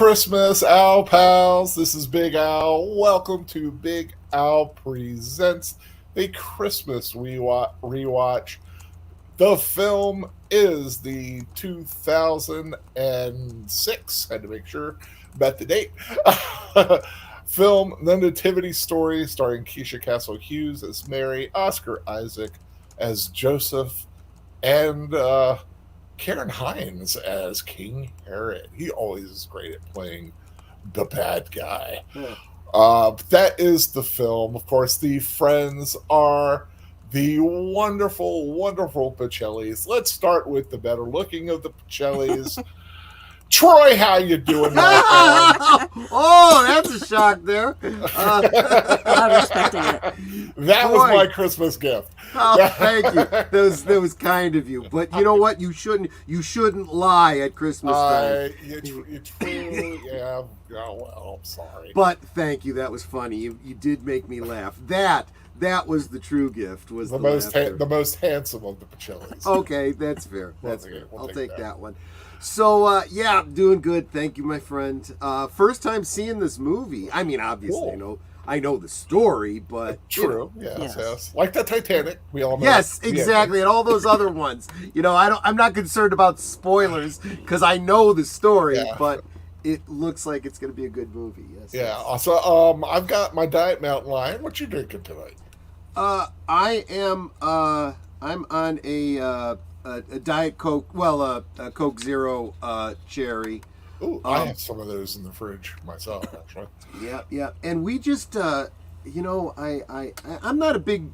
Christmas, Al pals. This is Big Al. Welcome to Big Al Presents a Christmas rewatch. The film is the 2006, had to make sure, bet the date, film The Nativity Story, starring Keisha Castle-Hughes as Mary, Oscar Isaac as Joseph, and Karen Hines as King Herod. He always is great at playing the bad guy. Yeah. That is the film. Of course, the friends are the wonderful, wonderful Pacellis. Let's start with the better looking of the Pacellis. Troy, how you doing, my friend? Oh, that's a shock there. I'm respecting it. That was my Christmas gift. Oh, thank you. That was kind of you. But you know what? You shouldn't lie at Christmas time. You true, yeah. Oh, well, I'm sorry. But thank you. That was funny. You did make me laugh. That was the true gift. Was the most handsome of the Pacellis. Okay, that's fair. That's fair. We'll I'll take take that. that one. So, yeah, doing good. Thank you, my friend. First time seeing this movie. I mean, obviously, Cool. I know the story, but... True, yes. Like the Titanic, we all know. Yes, that. exactly, and all those other ones. I'm not concerned about spoilers, because I know the story, but it looks like it's going to be a good movie. Yes. Yeah, also, I've got my Diet Mountain Lion. What you drinking tonight? I am, I'm on a Diet Coke, a Coke Zero cherry. Ooh, I have some of those in the fridge myself, actually. Yeah, and we just, I'm not a big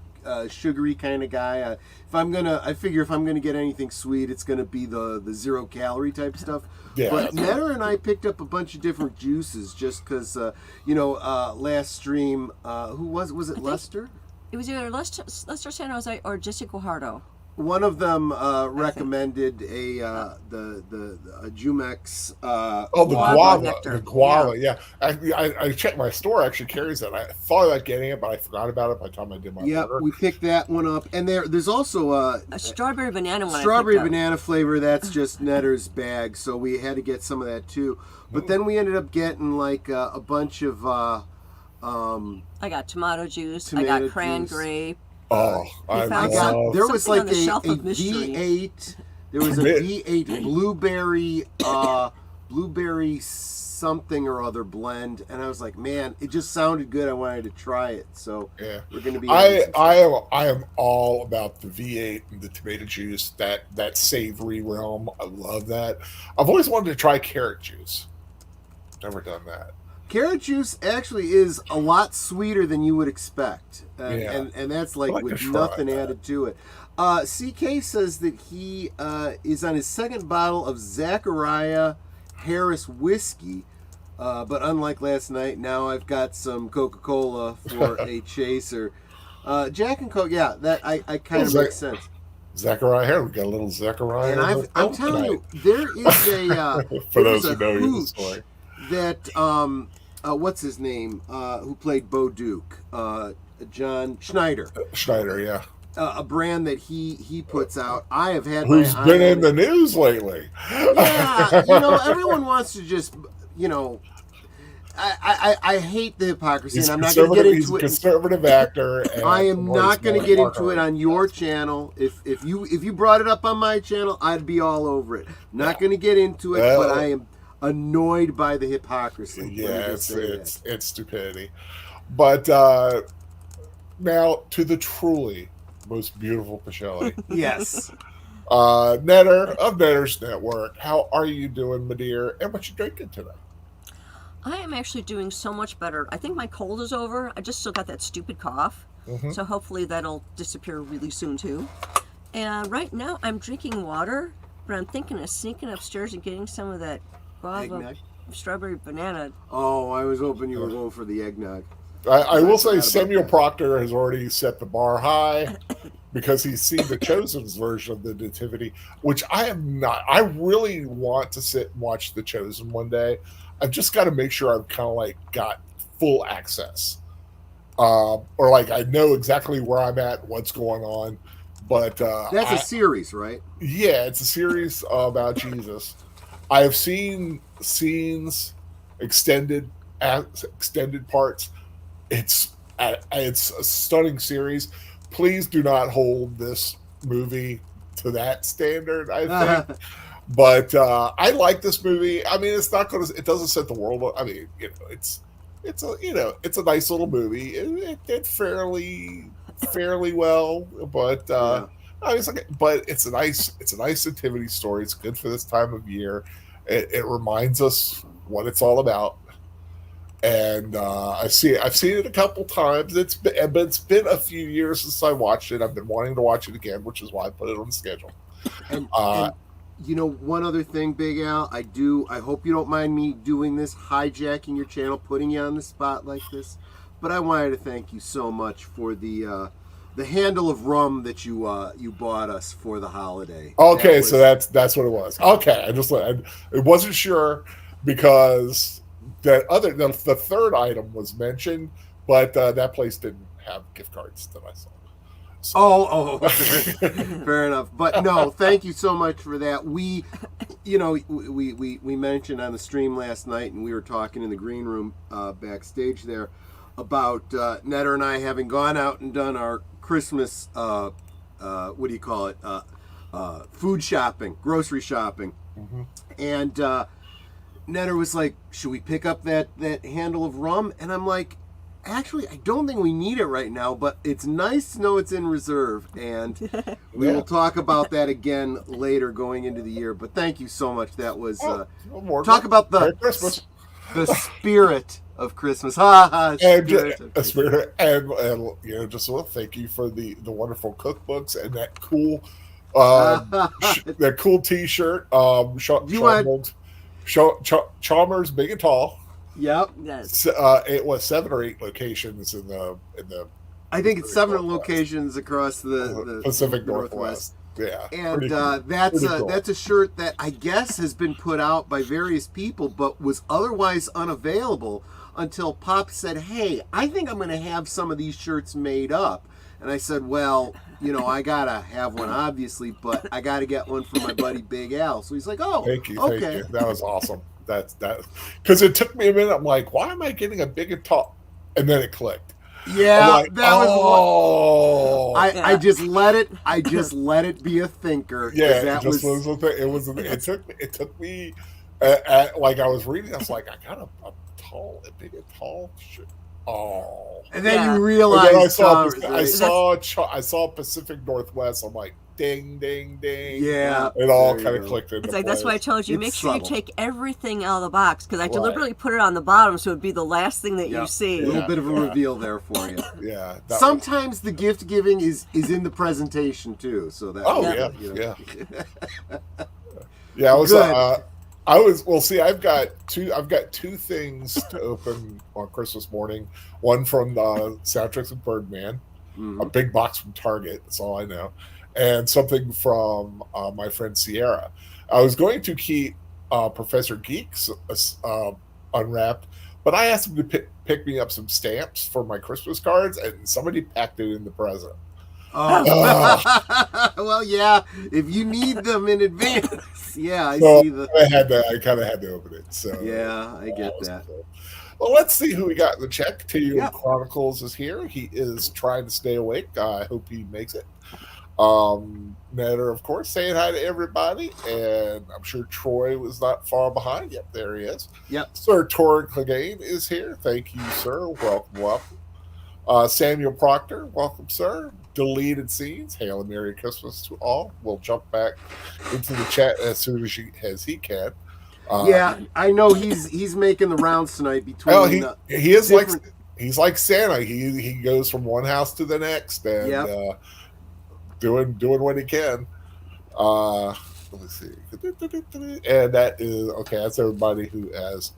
sugary kind of guy. I figure if I'm gonna get anything sweet, it's gonna be the 0 calorie type stuff. Yeah. But Netter and I picked up a bunch of different juices just because, last stream, who was it? Lester? It was either Lester San Jose or Jesse Guajardo. One of them recommended the Jumex. Guava. nectar. The guava, yeah. I checked my store actually carries that. I thought about getting it, but I forgot about it by the time I did my order. We picked that one up, and there's also A strawberry banana one. strawberry I picked up. banana flavor. That's just Netter's bag, so we had to get some of that too. But then we ended up getting like a bunch of. I got tomato juice. I Tomato got cran juice. grape. Oh, I I found love. There was Something like on the shelf a of mystery. V8. There was a V8 blueberry something or other blend, and I was like, man, it just sounded good. I wanted to try it, so Yeah. we're gonna be. I am all about the V8 and the tomato juice, that savory realm. I love that. I've always wanted to try carrot juice. Never done that. Carrot juice actually is a lot sweeter than you would expect, and that's like I'd like with to try nothing that. added to it. CK says that he is on his second bottle of Zachariah Harris whiskey, but unlike last night, now I've got some Coca-Cola for a chaser. Jack and Coke, yeah, that I kind of makes sense. Zachariah here. We got a little Zachariah. And in the I'm film telling you, tonight. there is a For there is those who a know the hoot story. that what's his name? Who played Bo Duke? John Schneider. Schneider, yeah. A brand that he puts out. I have had Who's my been eye in on the it. news lately? Yeah, everyone wants to just I hate the hypocrisy, He's and I'm not going to get he's into a it. conservative actor. And I am not going to get into it Marco. on your channel. If you brought it up on my channel, I'd be all over it. Not going to get into it, but I am annoyed by the hypocrisy. Let me Yeah, just say that. it's stupidity. But now to the truly most beautiful Pacelli. Yes. Netter of Netter's Network. How are you doing, my dear? And what you drinking today? I am actually doing so much better. I think my cold is over. I just still got that stupid cough. Mhm. So hopefully that'll disappear really soon too. And right now I'm drinking water, but I'm thinking of sneaking upstairs and getting some of that guava Eggnog? strawberry banana. Oh, I was hoping you were going for the eggnog. I will say forgot about Samuel that. Proctor has already set the bar high because he's seen the Chosen's version of the Nativity, which I am not. I really want to sit and watch the Chosen one day. I've just got to make sure I've kind of like got full access, or like I know exactly where I'm at, what's going on. But That's a series, right? yeah, it's a series about Jesus. I have seen scenes extended extended parts. It's a stunning series. Please do not hold this movie to that standard, I think. But I like this movie. I mean, it's not going to. It doesn't set the world. I mean, it's a it's a nice little movie. It did fairly well, but I mean, but it's a nice nativity story. It's good for this time of year. It reminds us what it's all about. And I've seen it a couple times. But it's been a few years since I watched it. I've been wanting to watch it again, which is why I put it on the schedule. And you know, one other thing, Big Al, I hope you don't mind me doing this, hijacking your channel, putting you on the spot like this, but I wanted to thank you so much for the handle of rum that you bought us for the holiday. Okay, so that's what it was. Okay, I wasn't sure because the third item was mentioned, but that place didn't have gift cards that I saw. So. Fair enough. But no, thank you so much for that. We mentioned on the stream last night, and we were talking in the green room backstage there about Netter and I having gone out and done our Christmas, what do you call it, food shopping, grocery shopping. Mm-hmm. And Netter was like, should we pick up that handle of rum? And I'm like, actually, I don't think we need it right now, but it's nice to know it's in reserve, and we will talk about that again later going into the year. But thank you so much. That was talk about the spirit of Christmas. Spirit, and just thank you for the wonderful cookbooks and that cool that cool T-shirt. Chalmers Big and Tall. Yep. Yes. It was 7 or 8 locations in the. I think it's 7 locations across the Pacific Northwest. Yeah, and that's a shirt that I guess has been put out by various people, but was otherwise unavailable until Pop said, "Hey, I think I'm going to have some of these shirts made up." And I said, "Well, I gotta have one, obviously, but I gotta get one for my buddy Big Al." So he's like, "Oh, thank you. That was awesome." That because it took me a minute. I'm like, why am I getting a big and tall? And then it clicked. Yeah, like, that was. I just let it be a thinker. Yeah, that was. It took me. Like I was reading, I was like, I got a big and tall shirt. Oh, and then you realize I saw Pacific Northwest. I'm like, ding, ding, ding. Yeah, it all kind of clicked into It's like place. that's why I told you, make sure subtle. you take everything out of the box, because I deliberately put it on the bottom so it'd be the last thing that you see. A little bit of a reveal there for you. Yeah. Sometimes the gift giving is in the presentation too. So that. Yeah. I was. Well, see, I've got two things to open on Christmas morning. One from the Soundtracks of Birdman, a big box from Target. That's all I know, and something from my friend Sierra. I was going to keep Professor Geeks unwrapped, but I asked him to pick me up some stamps for my Christmas cards, and somebody packed it in the present. Oh, well, yeah. If you need them in advance, yeah, I so see the. I kind of had to open it. So yeah, I get that. Cool. Well, let's see who we got in the check. Chronicles is here. He is trying to stay awake. I hope he makes it. Netter, of course, saying hi to everybody, and I'm sure Troy was not far behind. Yep, there he is. Yep. Sir Torrin Clegane is here. Thank you, sir. Welcome. Samuel Proctor, welcome, sir. Deleted scenes. Hail and Merry Christmas to all. We'll jump back into the chat as soon as he can. Yeah, I know he's making the rounds tonight between. He is different... he's like Santa. He goes from one house to the next and doing what he can. Let me see. And that is okay. That's everybody who has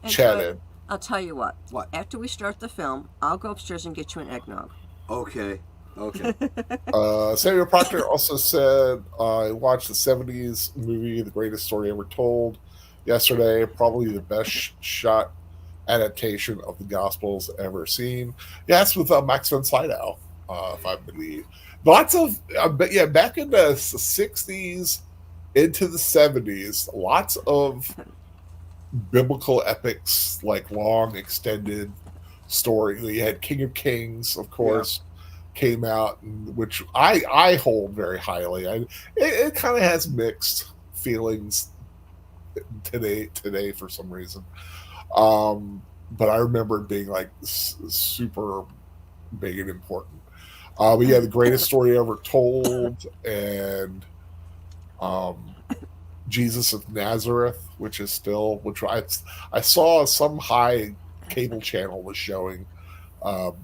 chatted. I'll tell you what. What? After we start the film, I'll go upstairs and get you an eggnog. Okay. Samuel Proctor also said, I watched the 70s movie, The Greatest Story Ever Told, yesterday. Probably the best shot adaptation of the Gospels ever seen. Yeah, it's with Max von Sydow, if I believe. Lots of, back in the 60s into the 70s, lots of biblical epics, like long extended story. You had King of Kings, of course, came out, which I hold very highly. It kind of has mixed feelings today for some reason. But I remember it being like super big and important. But yeah, the greatest story ever told, and um, Jesus of Nazareth, which is still, which I saw some high cable channel was showing um,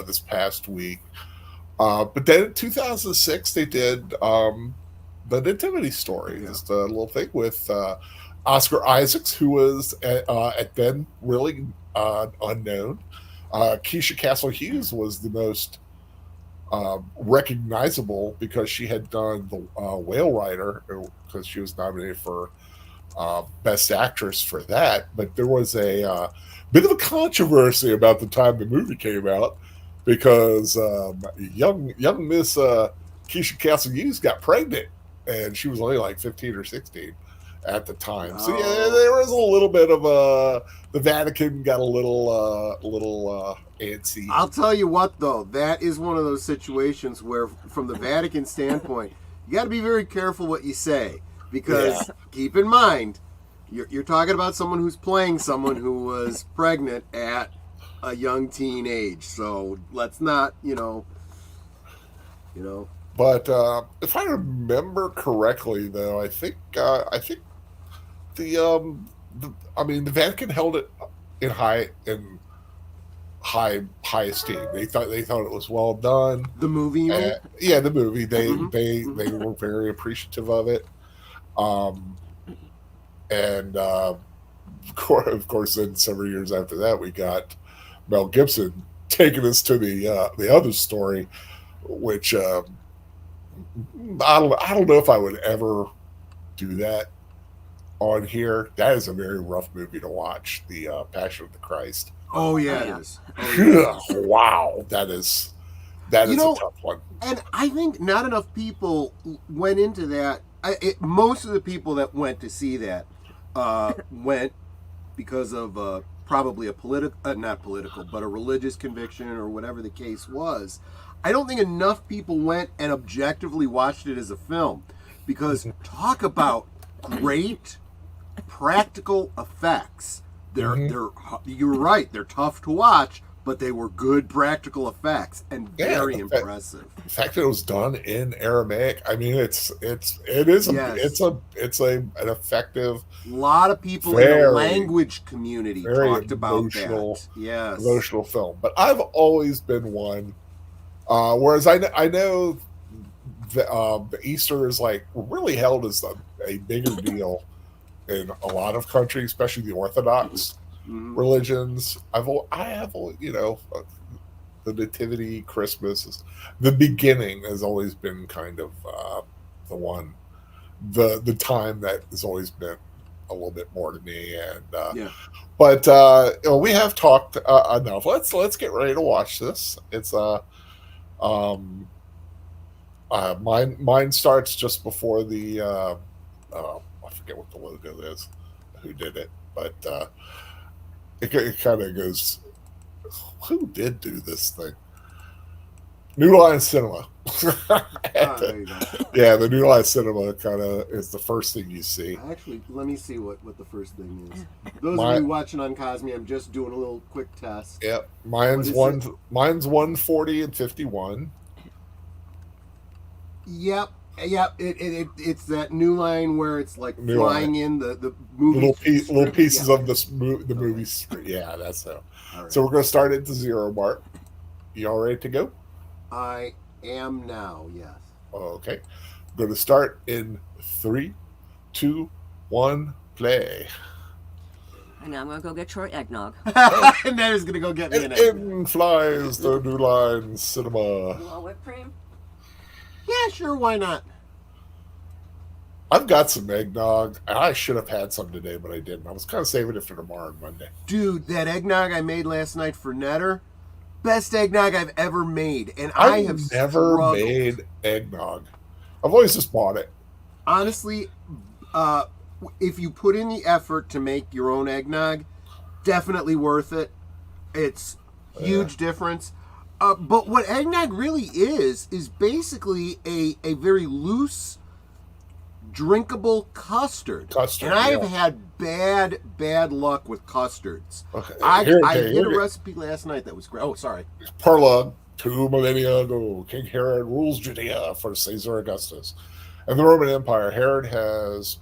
this past week. But then in 2006, they did the Nativity Story, just a little thing with Oscar Isaacs, who was at then really unknown. Keisha Castle-Hughes was the most recognizable because she had done the Whale Rider, because she was nominated for Best Actress for that. But there was a bit of a controversy about the time the movie came out because young Miss Keisha Castle-Hughes got pregnant, and she was only like 15 or 16 at the time. So yeah, there was a little bit of the Vatican got a little antsy. I'll tell you what, though, that is one of those situations where, from the Vatican standpoint, you got to be very careful what you say, because keep in mind, you're talking about someone who's playing someone who was pregnant at a young teen age. So let's not, But if I remember correctly, though, I think the the Vatican held it in high esteem. They thought it was well done. The movie, you mean? Yeah, the movie. They were very appreciative of it. And of course, then several years after that, we got Mel Gibson taking us to the other story, which I don't know if I would ever do that on here. That is a very rough movie to watch. The Passion of the Christ. Oh yeah, it is. Oh, yeah. Wow, that is a tough one. And I think not enough people went into that. Most of the people that went to see that went because of probably a not political, but a religious conviction or whatever the case was. I don't think enough people went and objectively watched it as a film, because talk about great practical effects. They're you're right. They're tough to watch, but they were good practical effects and very impressive. The fact that it was done in Aramaic, I mean, it is an effective. A lot of people in the language community talked about that. Yes, emotional film. But I've always been one. Whereas I know the Easter is like really held as a bigger deal in a lot of countries, especially the Orthodox religions. I have the Nativity, Christmas, the beginning has always been kind of the time that has always been a little bit more to me. And but we have talked enough. Let's get ready to watch this. It's mine starts just before the I forget what the logo is, who did it, but it kind of goes, who did do this thing? New Line Cinema. Yeah, the New Line Cinema kind of is the first thing you see. Actually, let me see what the first thing is. Those of you watching on Cosme, I'm just doing a little quick test. Yep, mine's 140 and 51. Yep. It's that New Line where it's like flying in the movie. Little pieces of the movie screen. Yeah, that's so. Right. So we're going to start at the 0 mark. You all ready to go? I am now, yes. Okay. I'm going to start in 3, 2, 1, play. And now I'm going to go get Troy eggnog. And then he's going to go get me an eggnog. In flies the New Line Cinema. You want whipped cream? Yeah, sure, why not? I've got some eggnog. I should have had some today, but I didn't. I was kind of saving it for tomorrow and Monday. Dude, that eggnog I made last night for Netter, best eggnog I've ever made. And I have never made eggnog. I've always just bought it. Honestly, if you put in the effort to make your own eggnog, definitely worth it. It's huge difference. But what eggnog really is basically a very loose, drinkable custard. Custard, And I've yeah. had bad luck with custards. Okay, I here hit a it- recipe last night that was great. Oh, sorry. Prologue. 2 millennia ago, King Herod rules Judea for Caesar Augustus. And the Roman Empire, Herod has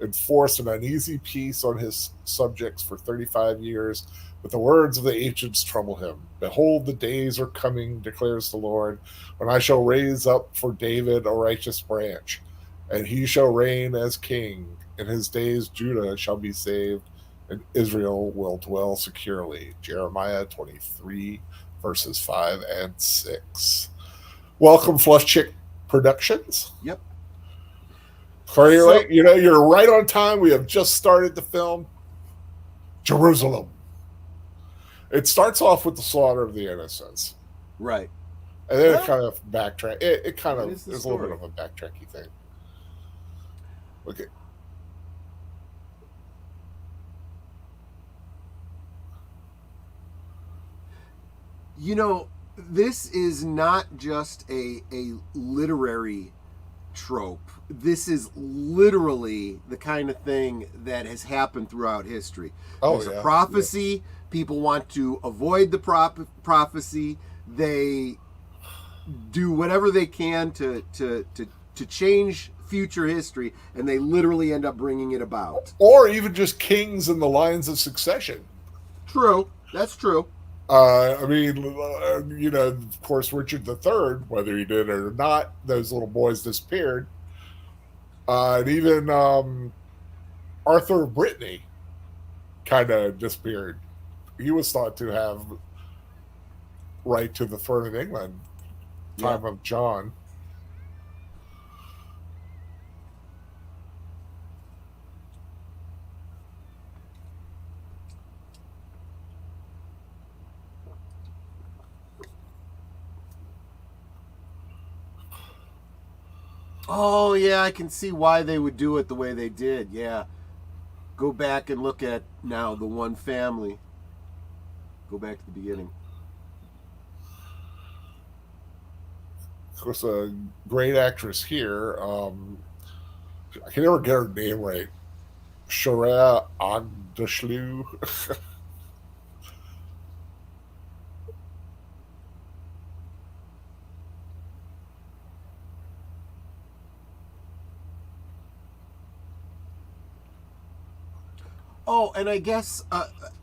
enforced an uneasy peace on his subjects for 35 years, but the words of the ancients trouble him. Behold, the days are coming, declares the Lord, when I shall raise up for David a righteous branch, and he shall reign as king. In his days, Judah shall be saved, and Israel will dwell securely. Jeremiah 23, verses 5 and 6. Welcome, Fluff Chick Productions. Yep. Sorry you're So- late. You know, you're right on time. We have just started the film. Jerusalem. It starts off with the slaughter of the innocents. Right. And then Well, it kind of backtrack. It kind that of is the there's a little bit story. of a backtracky thing. Okay. You know, this is not just a literary trope. This is literally the kind of thing that has happened throughout history. Oh, There's yeah. a prophecy. People want to avoid the prophecy. They do whatever they can to change future history, and they literally end up bringing it about. Or even just kings in the lines of succession. True. That's true. I mean, you know, of course, Richard III, whether he did it or not, those little boys disappeared. And even Arthur of Brittany kind of disappeared. He was thought to have right to the throne of England, time of John. Oh, yeah, I can see why they would do it the way they did. Yeah. Go back and look at now the one family. Go back to the beginning. Of course, a great actress here. I can never get her name right. Shara Andeshlu. Oh, and I guess,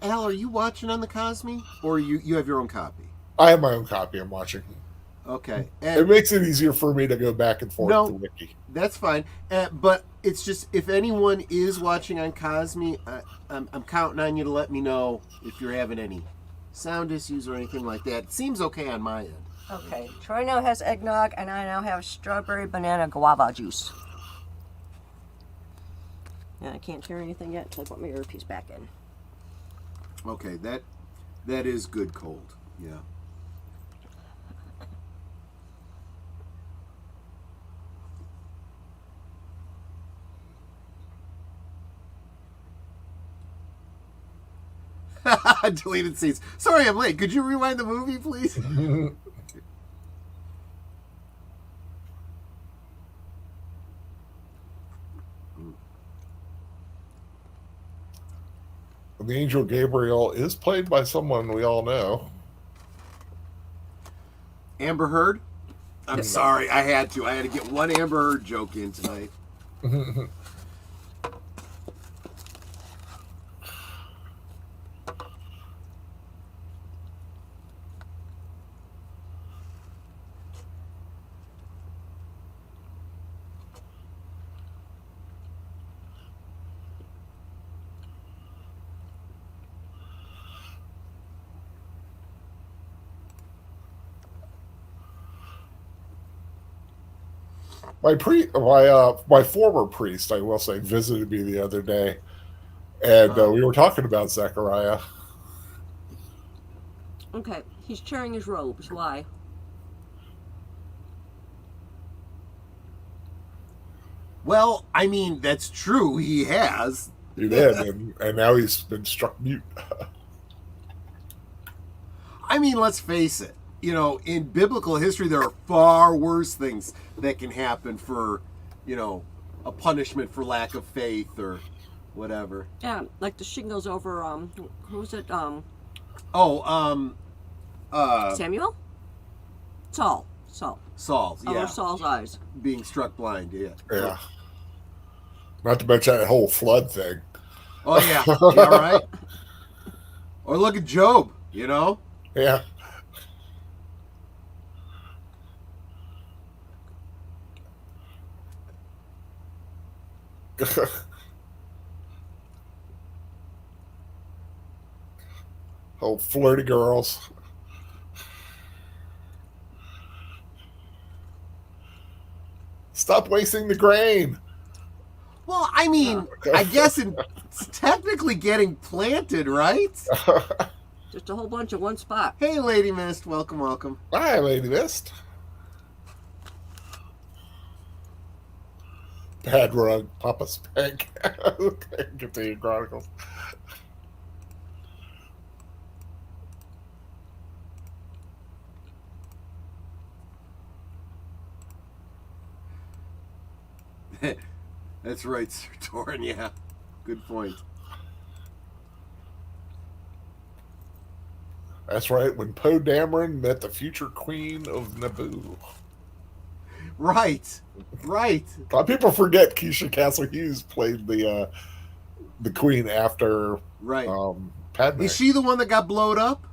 Al, are you watching on the Cosme? Or you have your own copy? I have my own copy I'm watching. Okay. It And makes it easier for me to go back and forth No. to Wiki. that's fine. But it's just, if anyone is watching on Cosme, I'm counting on you to let me know if you're having any sound issues or anything like that. It seems okay on my end. Okay, Troy now has eggnog, and I now have strawberry banana guava juice. And I can't hear anything yet until I put my earpiece back in. Okay, that is good cold. Yeah. Deleted scenes. Sorry, I'm late. Could you rewind the movie, please? The angel Gabriel is played by someone we all know. Amber Heard. I'm sorry, I had to. I had to get one Amber Heard joke in tonight. My former priest, I will say, visited me the other day, and we were talking about Zechariah. Okay, he's tearing his robes. Why? Well, I mean, that's true. He has. He did, and now he's been struck mute. I mean, let's face it. You know, in biblical history, there are far worse things that can happen for, you know, a punishment for lack of faith or whatever. Yeah, like the shingles over who's it? Samuel? Saul. Saul's, yeah. Over Saul's eyes. Being struck blind, yeah. Yeah. Not to mention that whole flood thing. Oh, yeah. Yeah, right? Or look at Job, you know? Yeah. Oh, flirty girls. Stop wasting the grain. Well, I mean, I guess it's technically getting planted, right? Just a whole bunch of one spot. Hey, Lady Mist. Welcome, welcome. Hi, Lady Mist. Bad rug, Papa Spank. Continue Chronicles. That's right, Sir Torin, yeah. Good point. That's right, when Poe Dameron met the future queen of Naboo. Right. Right. A lot of people forget Keisha Castle-Hughes played the queen after Right. Padme. Is she the one that got blowed up?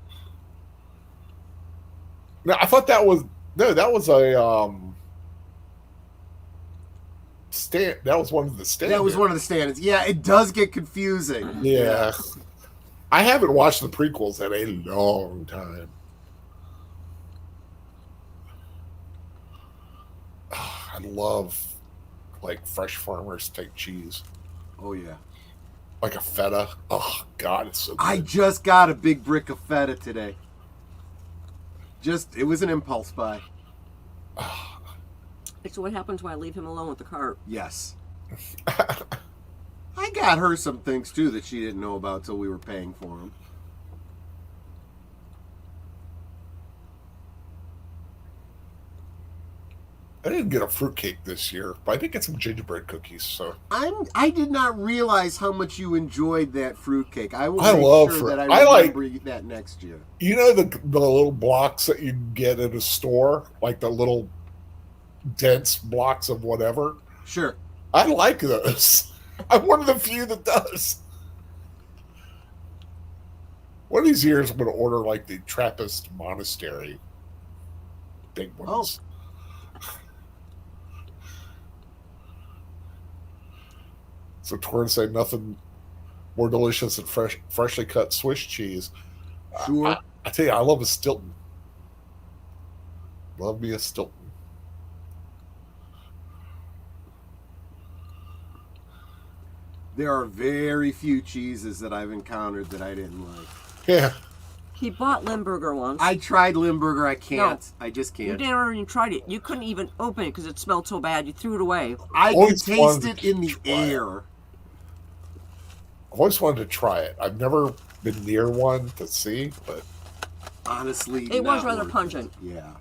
No, I thought that was that was a stand. That was one of the stand. That was one of the stand-ins. Yeah, it does get confusing. Yeah. I haven't watched the prequels in a long time. I love like fresh farmers type cheese. Oh, yeah. Like a feta. Oh, God, it's so good. I just got a big brick of feta today. It was an impulse buy. It's what happens when I leave him alone with the cart. Yes. I got her some things, too, that she didn't know about till we were paying for them. I didn't get a fruitcake this year, but I did get some gingerbread cookies. So I did not realize how much you enjoyed that fruitcake. I will I make love sure fruit. that I I like- remember that next year. you know the little blocks that you get at a store, like the little dense blocks of whatever. Sure. I like those. I'm one of the few that does. One of these years, I'm going to order like the Trappist monastery big ones. So Torrin said nothing more delicious than freshly cut Swiss cheese. Sure. I tell you, I love a Stilton. Love me a Stilton. There are very few cheeses that I've encountered that I didn't like. Yeah. He bought Limburger once. I tried Limburger. I can't. No. I just You can't. never even tried it. You couldn't even open it because it smelled so bad. You threw it away. I can Always taste wanted it in the to try it. air. I've always wanted to try it. I've never been near one to see, but Honestly, It was not rather worth it. pungent. Yeah.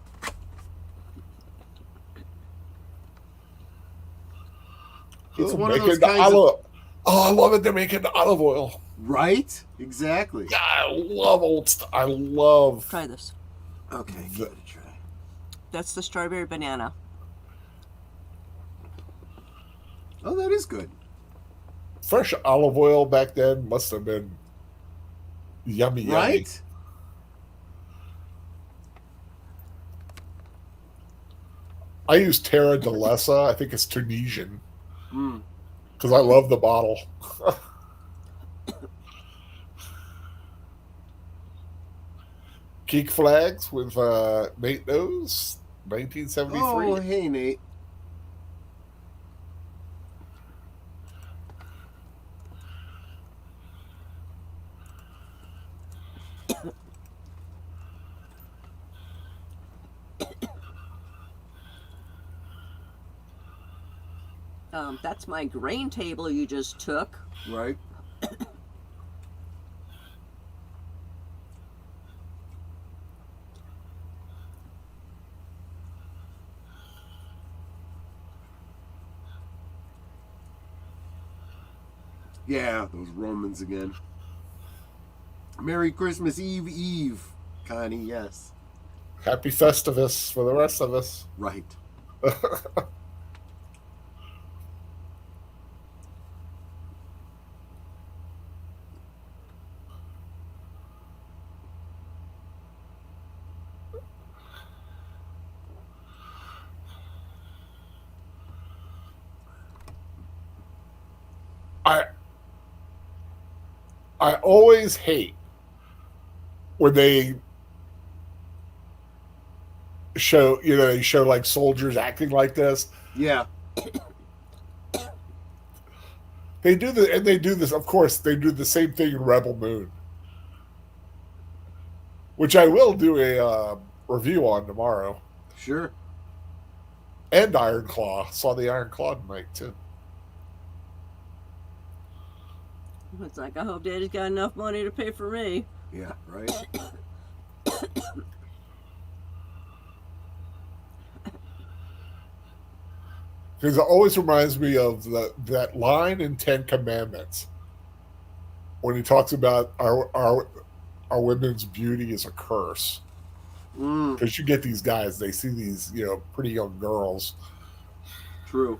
It's one of make those it into kinds of... olive. Oh, I love it. They make it into olive oil. Right? Exactly. Yeah, I love old stuff. I love. Try this. Okay, give it a try. That's the strawberry banana. Oh, that is good. Fresh olive oil back then must have been yummy. Right? I use Terra de Lessa. I think it's Tunisian Mm. because I love the bottle. Geek Flags with Nate Knows, 1973. Oh, hey, Nate. That's my grain table you just took. Right. Yeah, those Romans again. Merry Christmas Eve, Eve, Connie. Yes. Happy Festivus for the rest of us. Right. I I always hate when they show like soldiers acting like this. Yeah. They do this, of course, they do the same thing in Rebel Moon, which I will do a review on tomorrow. Sure. And Iron Claw. Saw the Iron Claw tonight too. It's like, I hope Daddy's got enough money to pay for me. Yeah. Right. Because it always reminds me of that line in Ten Commandments when he talks about our women's beauty is a curse. Mm, Because you get these guys, they see these pretty young girls. true.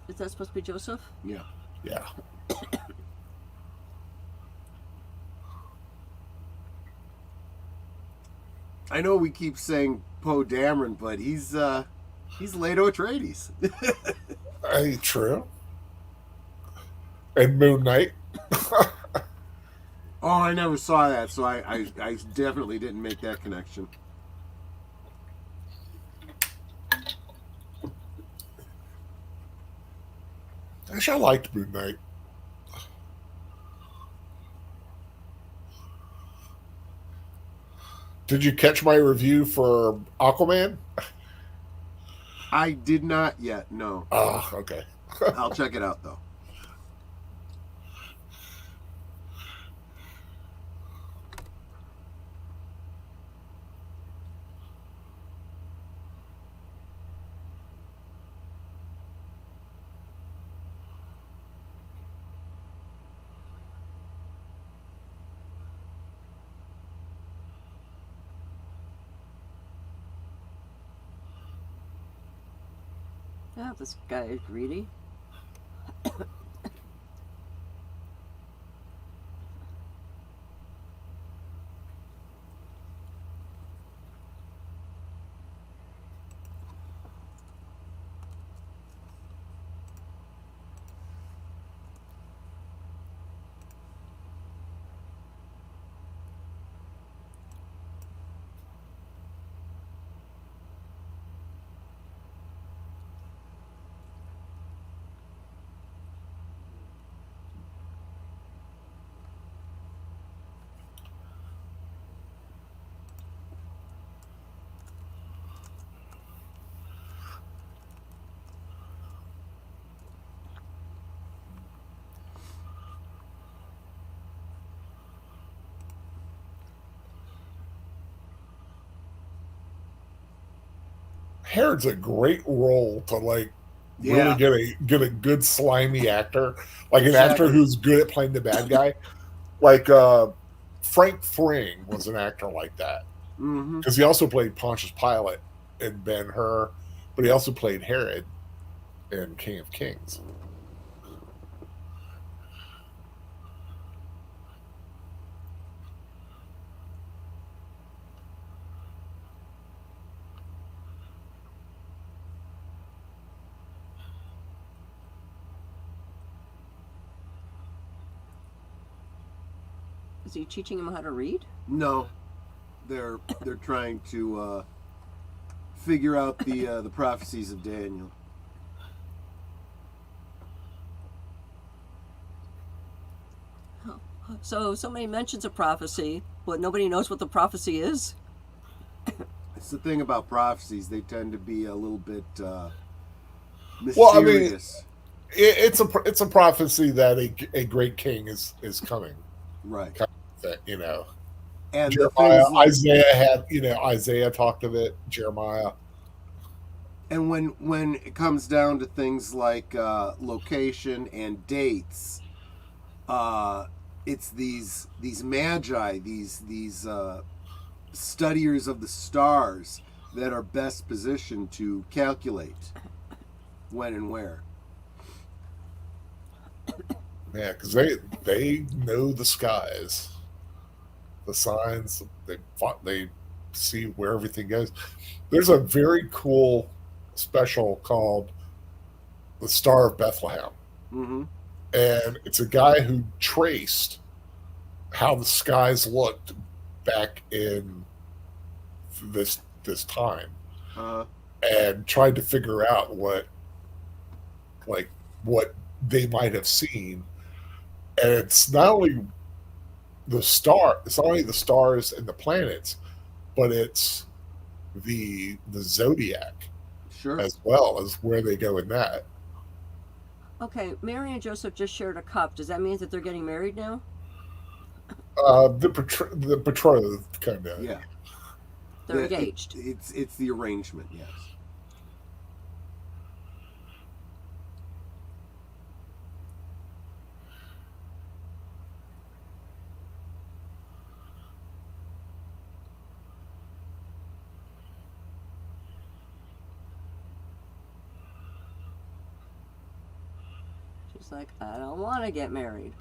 Is that supposed to be Joseph? Yeah. Yeah. I know we keep saying Poe Dameron, but he's Leto Atreides. Hey, true. And Moon Knight. Oh, I never saw that, so I definitely didn't make that connection. Actually, I liked Moon Knight. Did you catch my review for Aquaman? I did not yet. No. Ah, okay. I'll check it out though. Yeah, this guy is greedy. Herod's a great role to really Yeah. get a good slimy actor, like an actor Exactly. who's good at playing the bad guy. Like Frank Fring was an actor like that Mm-hmm. because he also played Pontius Pilate in Ben Hur, but he also played Herod in King of Kings. Is he teaching him how to read? No, they're trying to figure out the prophecies of Daniel. So many mentions of prophecy, but nobody knows what the prophecy is. It's the thing about prophecies; they tend to be a little bit mysterious. Well, I mean, it's a prophecy that a great king is coming. Right. Kind of thing, you know. And Jeremiah, the things like, Isaiah talked of it. Jeremiah. and when it comes down to things like location and dates, it's these magi, these studiers of the stars that are best positioned to calculate when and where. Yeah, because they know the skies, the signs. They see where everything goes. There's a very cool special called "The Star of Bethlehem," Mm-hmm. and it's a guy who traced how the skies looked back in this time, Uh, and tried to figure out like what they might have seen. And it's not only it's not only the stars and the planets, but it's the zodiac sure. as well as where they go in that. Okay, Mary and Joseph just shared a cup. Does that mean that they're getting married now? The betrothed kind of. Yeah. They're engaged. It's the arrangement. Yes. She's like, I don't want to get married.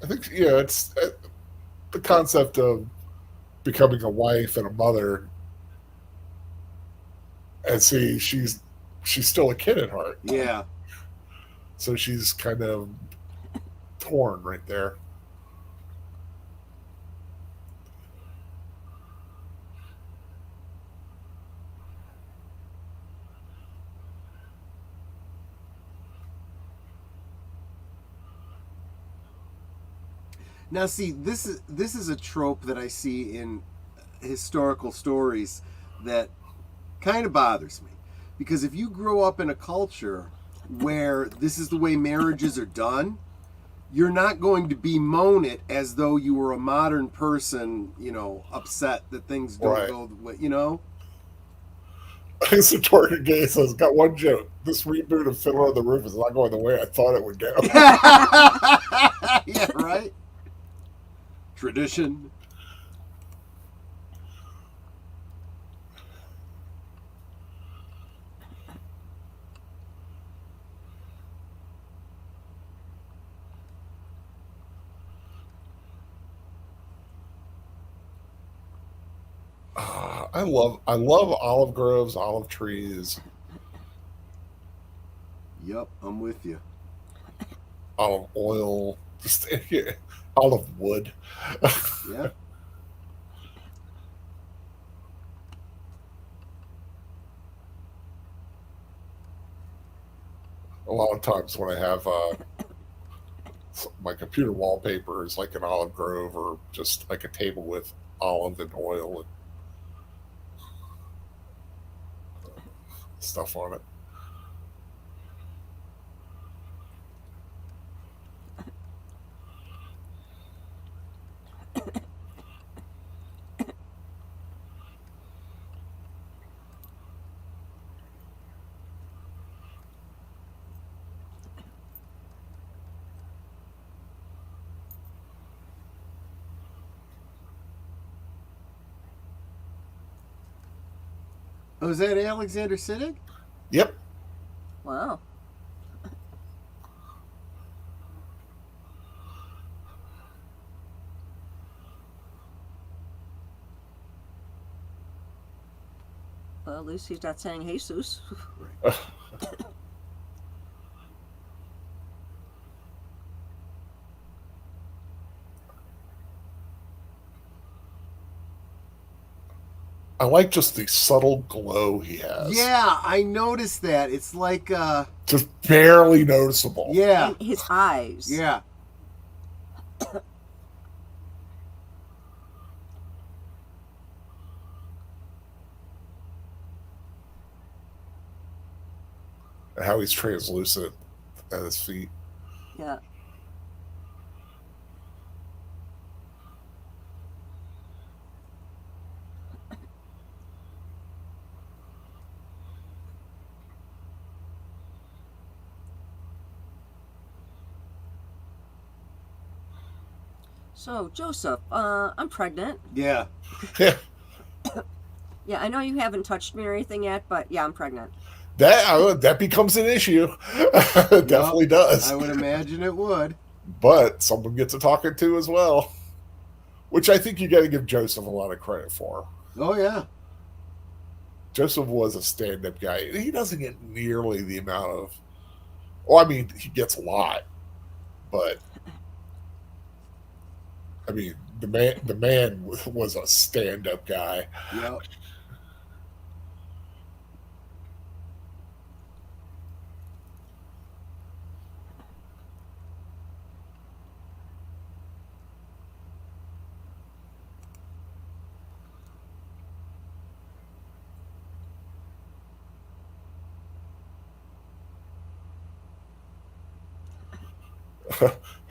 I think it's the concept of becoming a wife and a mother, and see she's still a kid at heart, Yeah. so she's kind of torn right there. Now, see, this is a trope that I see in historical stories that kind of bothers me, because if you grow up in a culture where this is the way marriages are done, you're not going to bemoan it as though you were a modern person, upset that things don't Right. go the way. So Torque Gay says, "Got one joke. This reboot of Fiddler on the Roof is not going the way I thought it would go." Yeah, right. Tradition. I love olive groves, olive trees, Yep, I'm with you. olive oil, just olive wood. Yeah. A lot of times when I have my computer wallpaper is like an olive grove or just like a table with olive and oil and stuff on it. Oh, is that Alexander Siddig? Yep. Wow. Well, at least he's not saying Jesus. I like just the subtle glow he has. Yeah, I noticed that. It's like, Just barely noticeable. yeah, And his eyes. yeah. And how he's translucent at his feet. Yeah. So, Joseph, I'm pregnant. Yeah. Yeah. Yeah, I know you haven't touched me or anything yet, but yeah, I'm pregnant. That becomes an issue. It definitely does. I would imagine it would. But someone gets a talking to as well, which I think you got to give Joseph a lot of credit for. Oh, yeah. Joseph was a stand-up guy. He doesn't get nearly the amount of. Well, I mean, he gets a lot, but I mean, the man was a stand-up guy. Yep.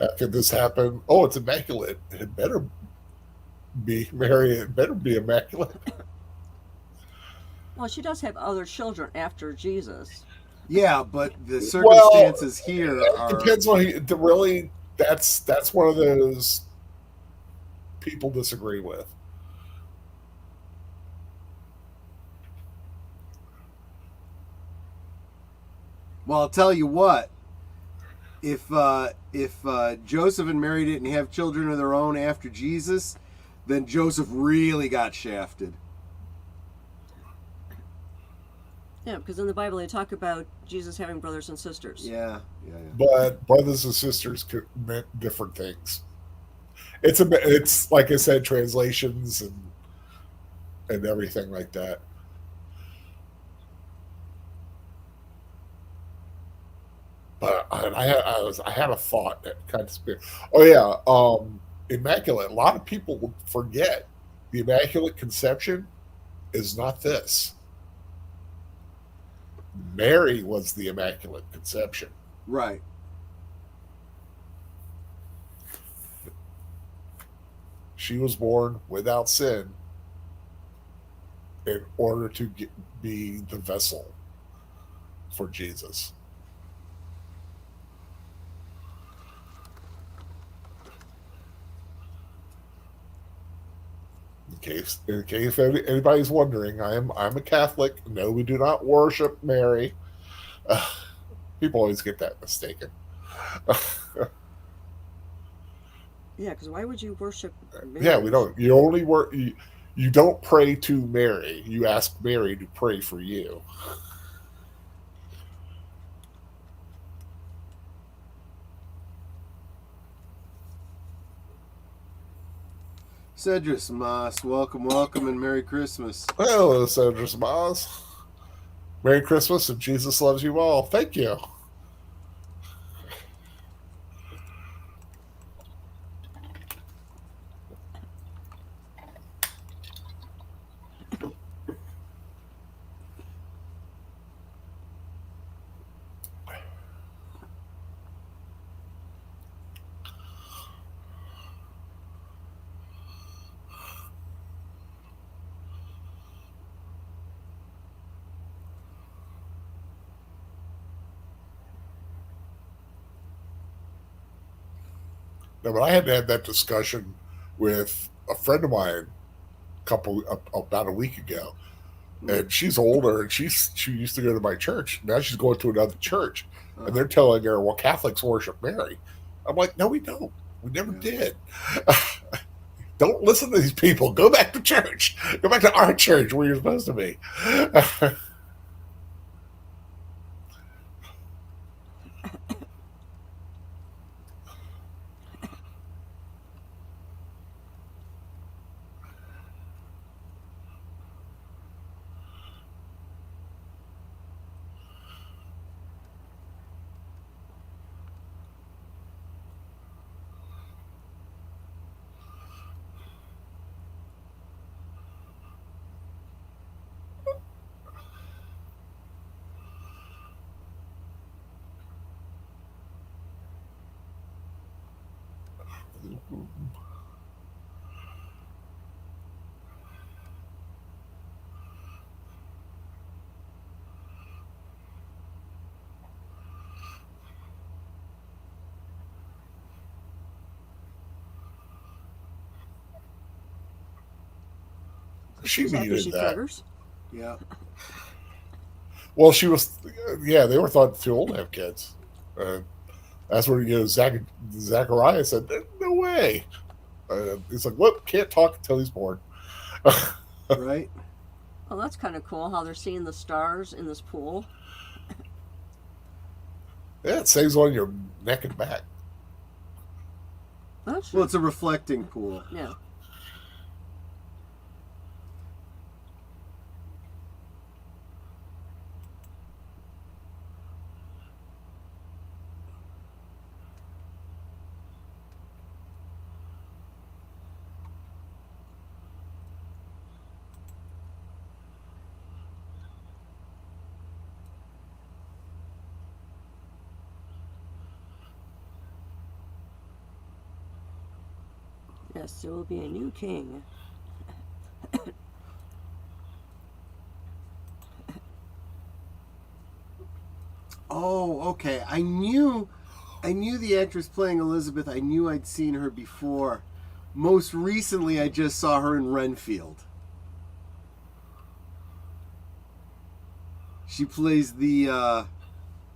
How could this happen? Oh, it's immaculate. It better be Mary. It better be immaculate. Well, she does have other children after Jesus. Yeah, but the Well, circumstances here it are. depends on really. That's one of those people disagree with. Well, I'll tell you what. If Joseph and Mary didn't have children of their own after Jesus, then Joseph really got shafted. Yeah, because in the Bible they talk about Jesus having brothers and sisters. Yeah. But brothers and sisters meant different things. It's like I said, translations and everything like that. But I had a thought that kind of spirit. Oh yeah, immaculate. A lot of people forget the immaculate conception is not this. Mary was the immaculate conception. Right. She was born without sin in order to be the vessel for Jesus. In case anybody's wondering, I'm a Catholic. No, we do not worship Mary. Uh, People always get that mistaken. Yeah, because why would you worship Mary? Yeah, we don't. You only work. You don't pray to Mary. You ask Mary to pray for you. Cedrus Moss, welcome, and Merry Christmas. Hello, Sandra Smiles. Merry Christmas and Jesus loves you all. Thank you. No, but I had to have that discussion with a friend of mine about a week ago. and she's older, and she used to go to my church. Now she's going to another church, and they're telling her, "Well, Catholics worship Mary." I'm like, "No, we don't. We never did. Don't listen to these people. Go back to church. Go back to our church where you're supposed to be." She She's happy needed she that. flitters. Yeah. Well, she was. Yeah, they were thought too old to have kids. That's where Zachariah said, "No way." He's like, "Whoop, can't talk until he's born." Right. Well, that's kind of cool how they're seeing the stars in this pool. Yeah, it saves on your neck and back. That's Well, it's a reflecting pool. yeah. Yes, there will be a new king. Oh, okay. I knew the actress playing Elizabeth. I knew I'd seen her before. Most recently, I just saw her in Renfield. She plays the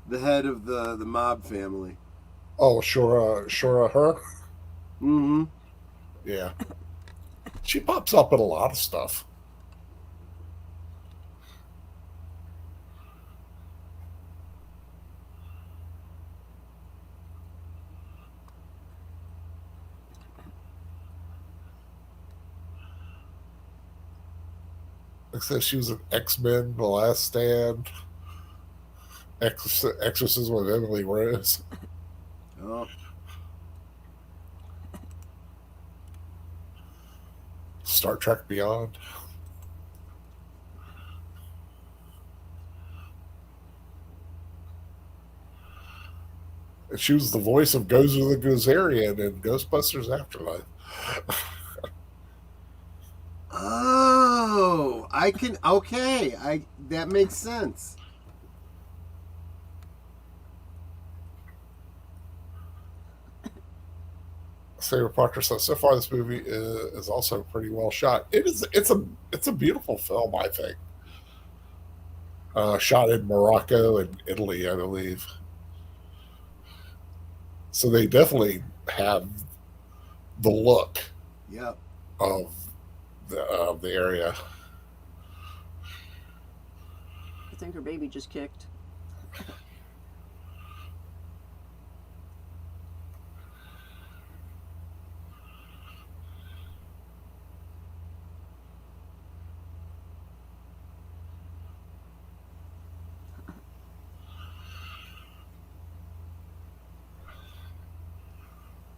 head of the mob family. Oh, Shora, her. Mm-hmm. Yeah, she pops up in a lot of stuff. Like I said, she was an X-Men, The Last Stand, Exorcism of Emily Rose, Oh. Star Trek Beyond. And she was the voice of Gozer the Gozerian in Ghostbusters Afterlife. Oh, I can. Okay, I that makes sense. Sarah Parker says, so far this movie is also pretty well shot. It's a beautiful film, I think. Shot in Morocco and Italy, I believe. So they definitely have the look Yep. of the area. I think her baby just kicked.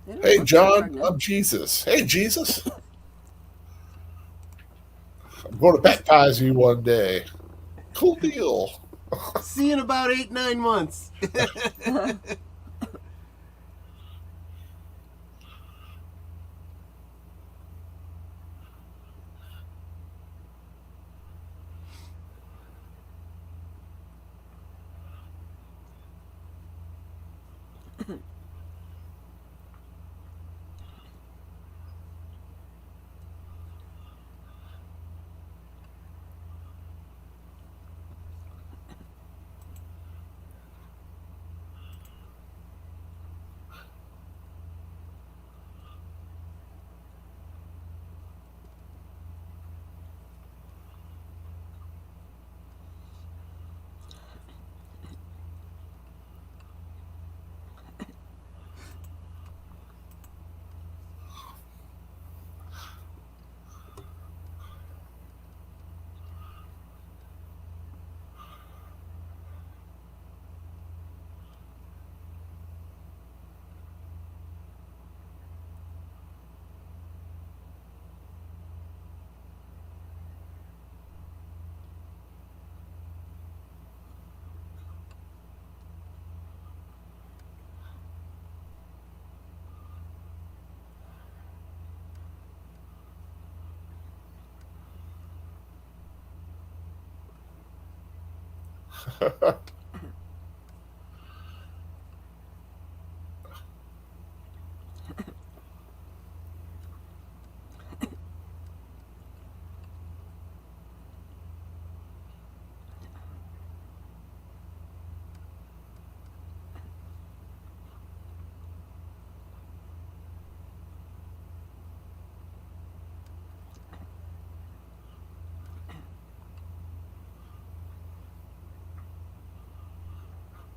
They don't Hey, look that John, pregnant. I'm Jesus. Hey, Jesus. I'm going to baptize you one day. Cool deal. See you in about 8-9 months.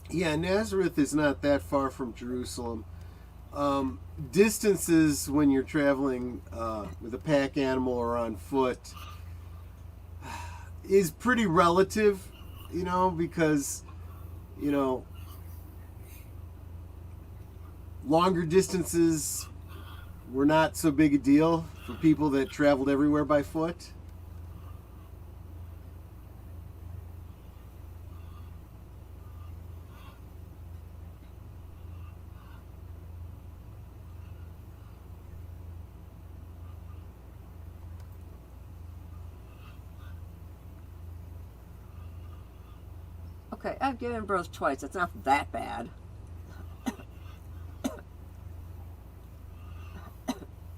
Yeah, Nazareth is not that far from Jerusalem. Distances when you're traveling with a pack animal or on foot is pretty relative, because, you know, longer distances were not so big a deal for people that traveled everywhere by foot. Okay, I've given birth twice. It's not that bad.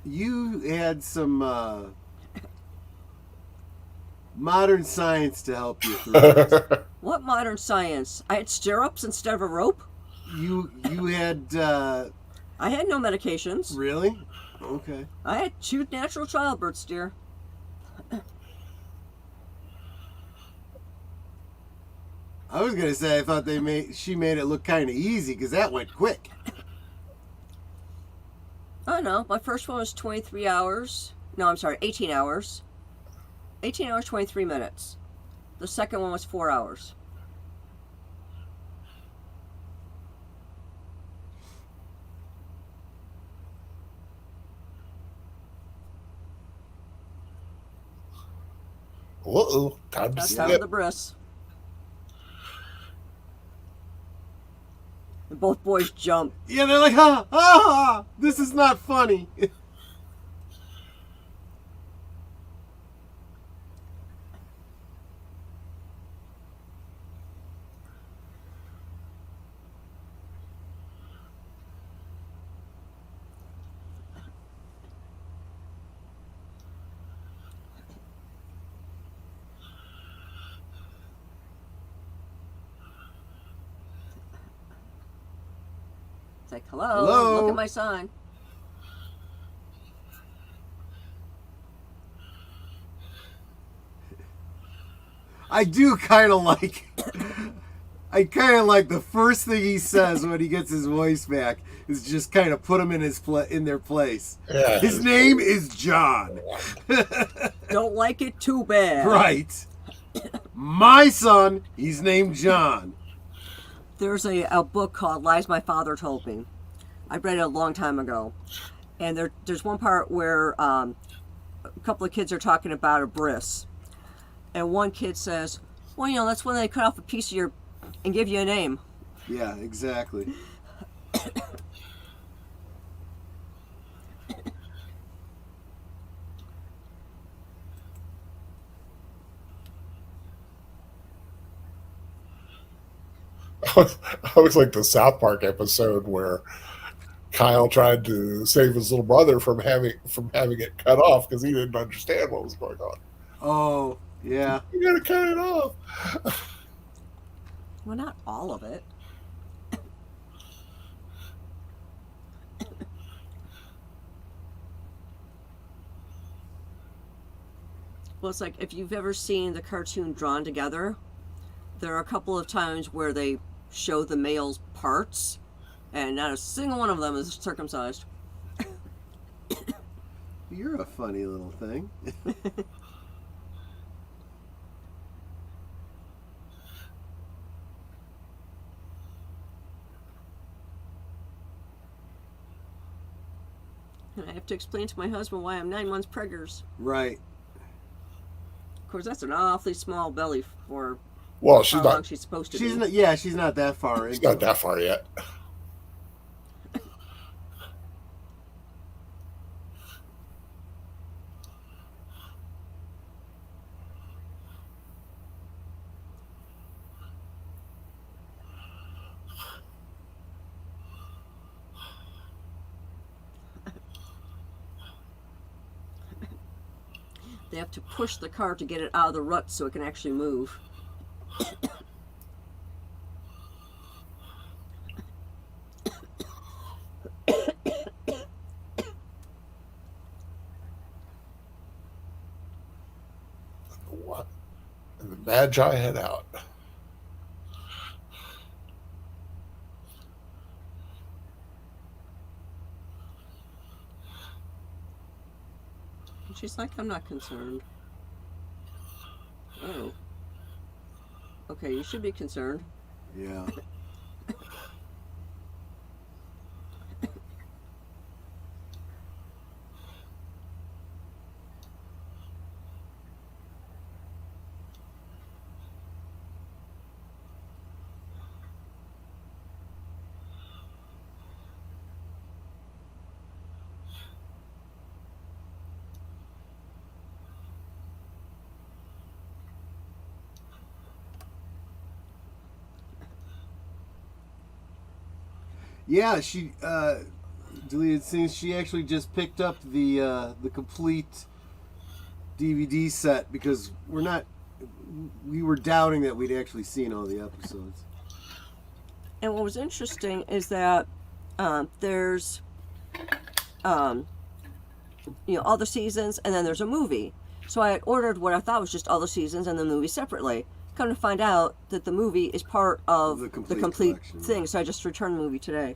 You had some modern science to help you through it. What modern science? I had stirrups instead of a rope? You had I had no medications. really? Okay. I had 2 natural childbirths, dear. I was gonna say I thought she made it look kind of easy because that went quick. I know. My first one was 23 hours. No, I'm sorry, 18 hours. 18 hours, 23 minutes. The second one was 4 hours. Uh-oh, time to That's out of skip. the bris. And both boys jump. Yeah, they're like, ha, this is not funny. It's like, hello, Hello? look at my sign. I do kind of like. I kind of like the first thing he says when he gets his voice back is just kind of put him in in their place. Yeah. His name is John. Don't like it too bad. Right. My son, he's named John. There's a book called Lies My Father Told Me. I read it a long time ago. And there's one part where a couple of kids are talking about a bris. And one kid says, well, that's when they cut off a piece of your and give you a name. Yeah, exactly. I always like the South Park episode where Kyle tried to save his little brother from having it cut off because he didn't understand what was going on. Oh, yeah. You gotta cut it off. Well, not all of it. Well, it's like if you've ever seen the cartoon Drawn Together, there are a couple of times where they show the male's parts, and not a single one of them is circumcised. You're a funny little thing. And I have to explain to my husband why I'm 9 months preggers. Right. Of course, that's an awfully small belly for Well, she's how long not. she's supposed to She's be. not. Yeah, she's not that far. She's not that far yet. They have to push the car to get it out of the rut so it can actually move. What? And the Magi head out. And she's like, I'm not concerned. Oh. Okay, you should be concerned. Yeah. Yeah, she deleted scenes. She actually just picked up the complete DVD set because we were doubting that we'd actually seen all the episodes. And what was interesting is that there's, all the seasons, and then there's a movie. So I had ordered what I thought was just all the seasons and the movie separately. Come to find out that the movie is part of the complete thing. So I just returned the movie today.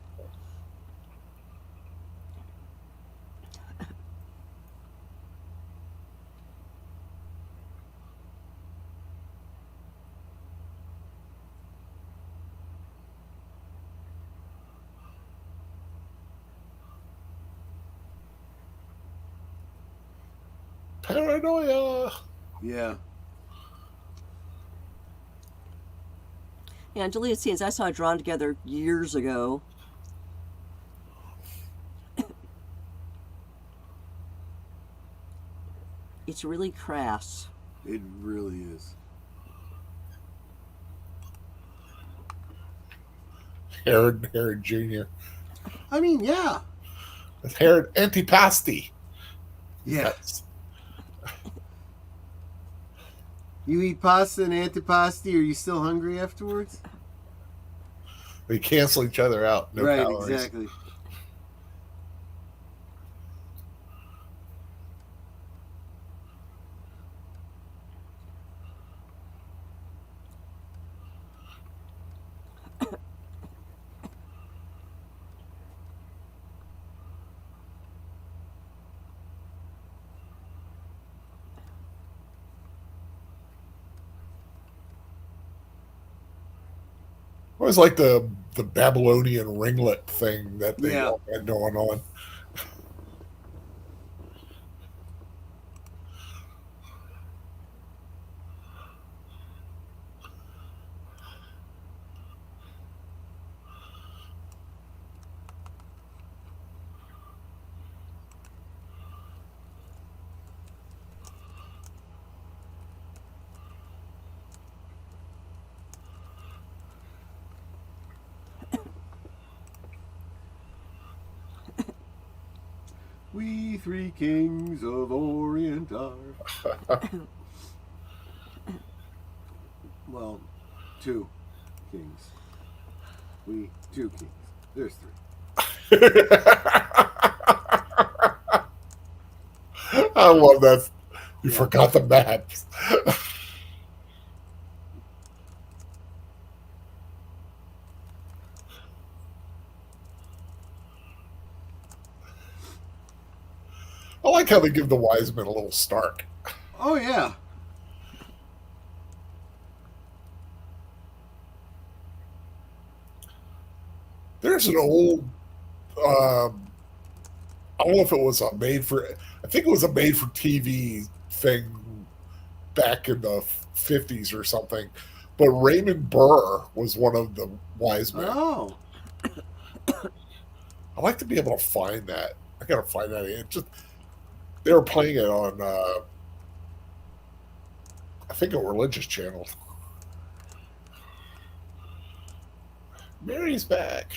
Paranoia. Yeah. Yeah, and deleted scenes I saw drawn together years ago. It's really crass. It really is. Herod Jr. I mean, yeah. It's Herod Antipasti. Yeah. That's, You eat pasta and antipasti, are you still hungry afterwards? they cancel each other out. No right, calories. exactly. It was like the Babylonian ringlet thing that they all had going on. We three kings of Orient are. Well, two kings. We two kings. There's three. I love that. You forgot the maps. I like how they give the wise men a little Stark. Oh, yeah. There's an old, I don't know if it was I think it was a made for TV thing back in the 50s or something. But Raymond Burr was one of the wise men. Oh. I'd like to be able to find that. I gotta find that. They were playing it on, I think, a religious channel. Mary's back.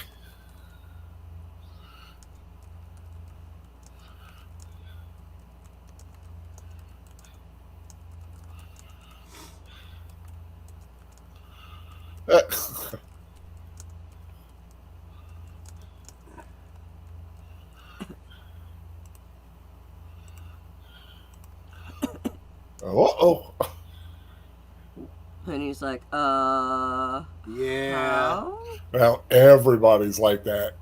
Oh, And he's like, Yeah. how? well, everybody's like that.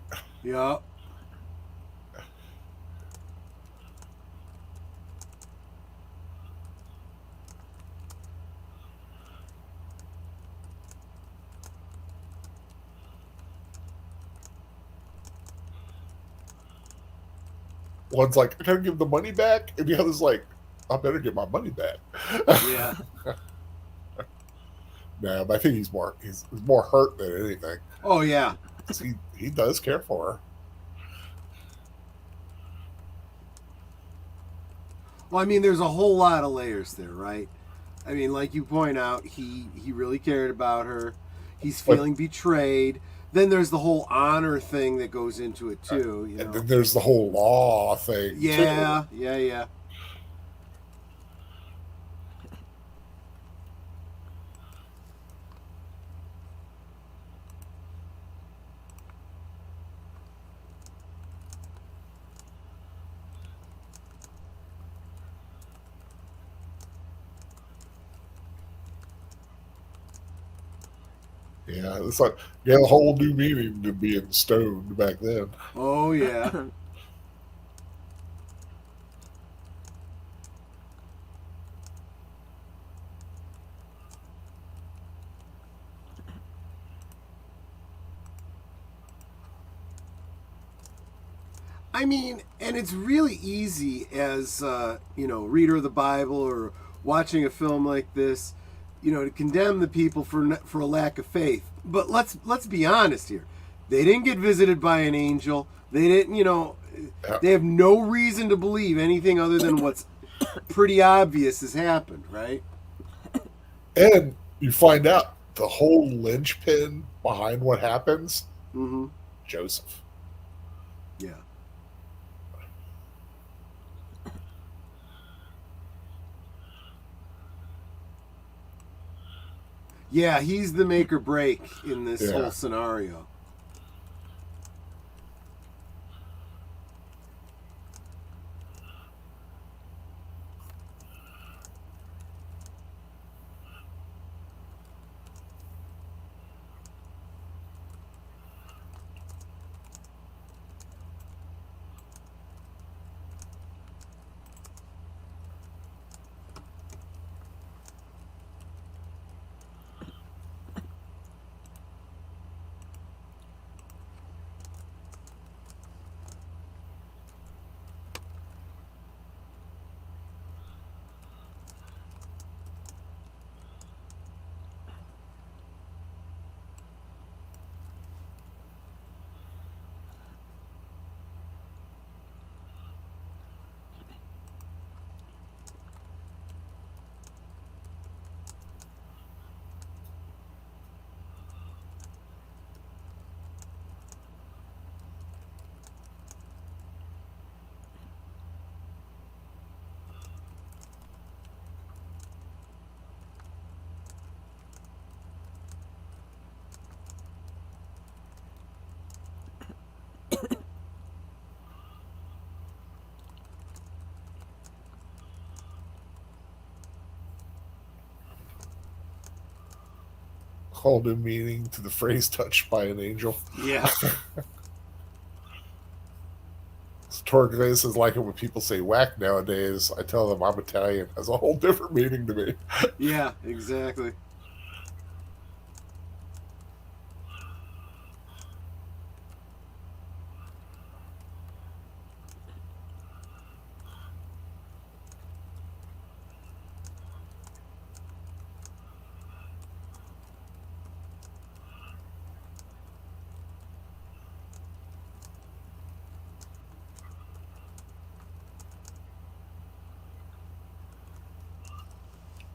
Yep. One's like, I gotta give the money back, and the other's like, I better get my money back. Yeah. No, but I think he's more hurt than anything. Oh yeah. 'Cause he does care for her. Well, I mean, there's a whole lot of layers there, right? I mean, like you point out, he really cared about her. He's But feeling betrayed. Then there's the whole honor thing that goes into it too. You and know. then there's the whole law thing too. Yeah. Yeah. Yeah. Yeah, it's like got a whole new meaning to being stoned back then. Oh yeah. I mean, and it's really easy as reader of the Bible or watching a film like this, to condemn the people for a lack of faith. But let's be honest here. They didn't get visited by an angel. They didn't, Yeah. they have no reason to believe anything other than what's pretty obvious has happened, right? And you find out the whole linchpin behind what happens, Mm-hmm. Joseph. Yeah. Yeah, he's the make or break in this Yeah. whole scenario. Whole new meaning to the phrase touched by an angel. Yeah. Torres is like it when people say whack nowadays. I tell them I'm Italian. It has a whole different meaning to me. Yeah, exactly.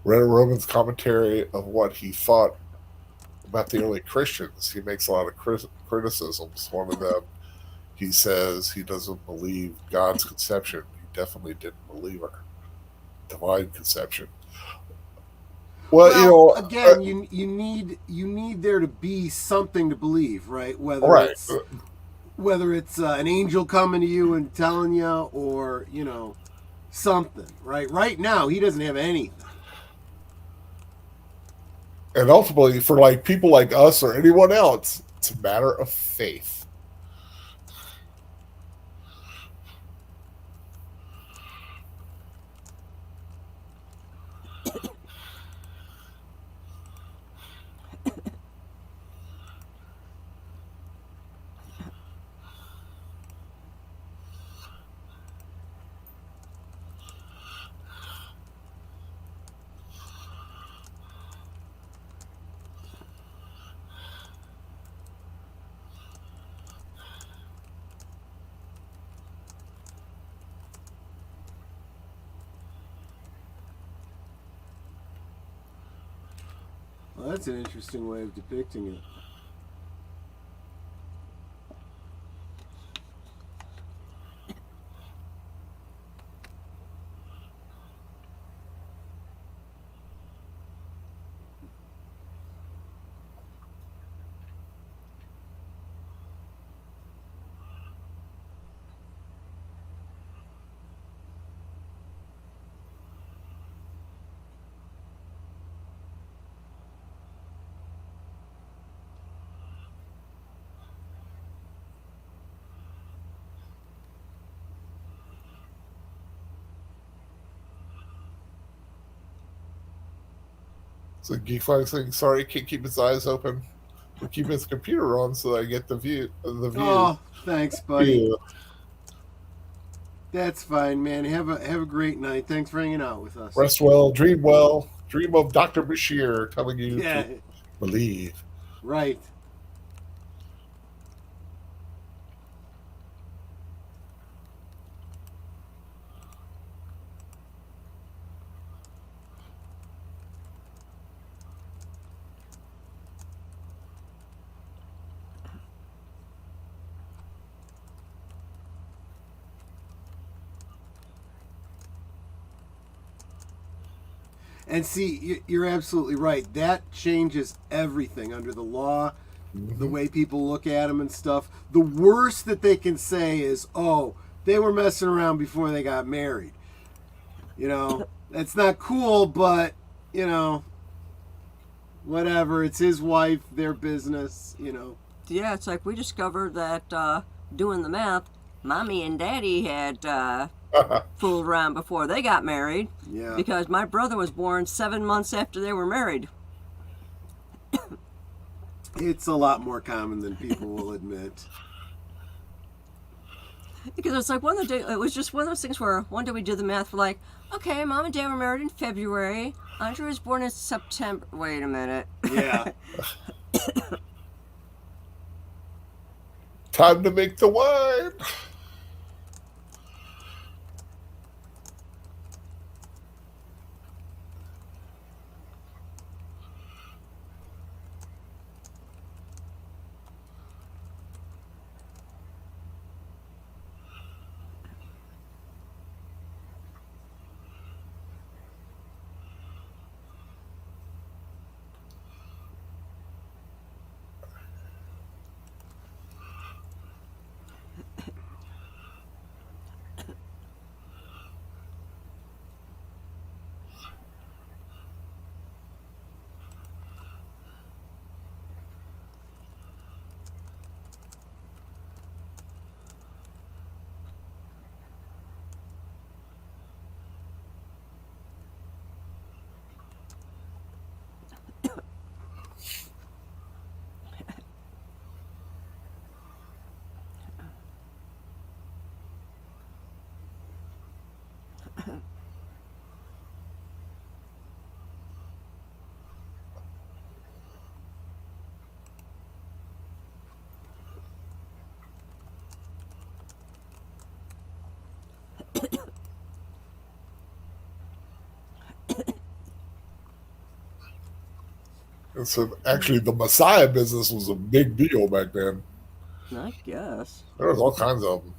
Read a Roman's commentary of what he thought about the early Christians. He makes a lot of criticisms. One of them, he says he doesn't believe God's conception. He definitely didn't believe her. Divine conception. Well, Well, again, you need there to be something to believe, right? right. Whether it's an angel coming to you and telling you, or something, right? Right now, he doesn't have anything. And ultimately, for like people like us or anyone else, it's a matter of faith. Well, that's an interesting way of depicting it. So Geek Flag saying, "Sorry, can't keep his eyes open. We're keeping his computer on so I get the view. The view. Oh, thanks, buddy. Yeah. That's fine, man. Have a great night. Thanks for hanging out with us. Rest well, dream well, dream of Dr. Bashir telling you Yeah, to believe." right. And see, you're absolutely right. That changes everything under the law, the Mm-hmm. way people look at them and stuff. The worst that they can say is, "Oh, they were messing around before they got married." That's not cool, but you know, whatever. It's his wife, their business. Yeah, it's like we discovered that doing the math, mommy and daddy had fooled around before they got married Yeah. because my brother was born 7 months after they were married. It's a lot more common than people will admit. Because it's like one of the day, it was just one of those things where one day we did the math. We're like, okay, mom and dad were married in February. Andre was born in September. Wait a minute. Yeah. Time to make the wine. And so actually, the Messiah business was a big deal back then. I guess. There was all kinds of them.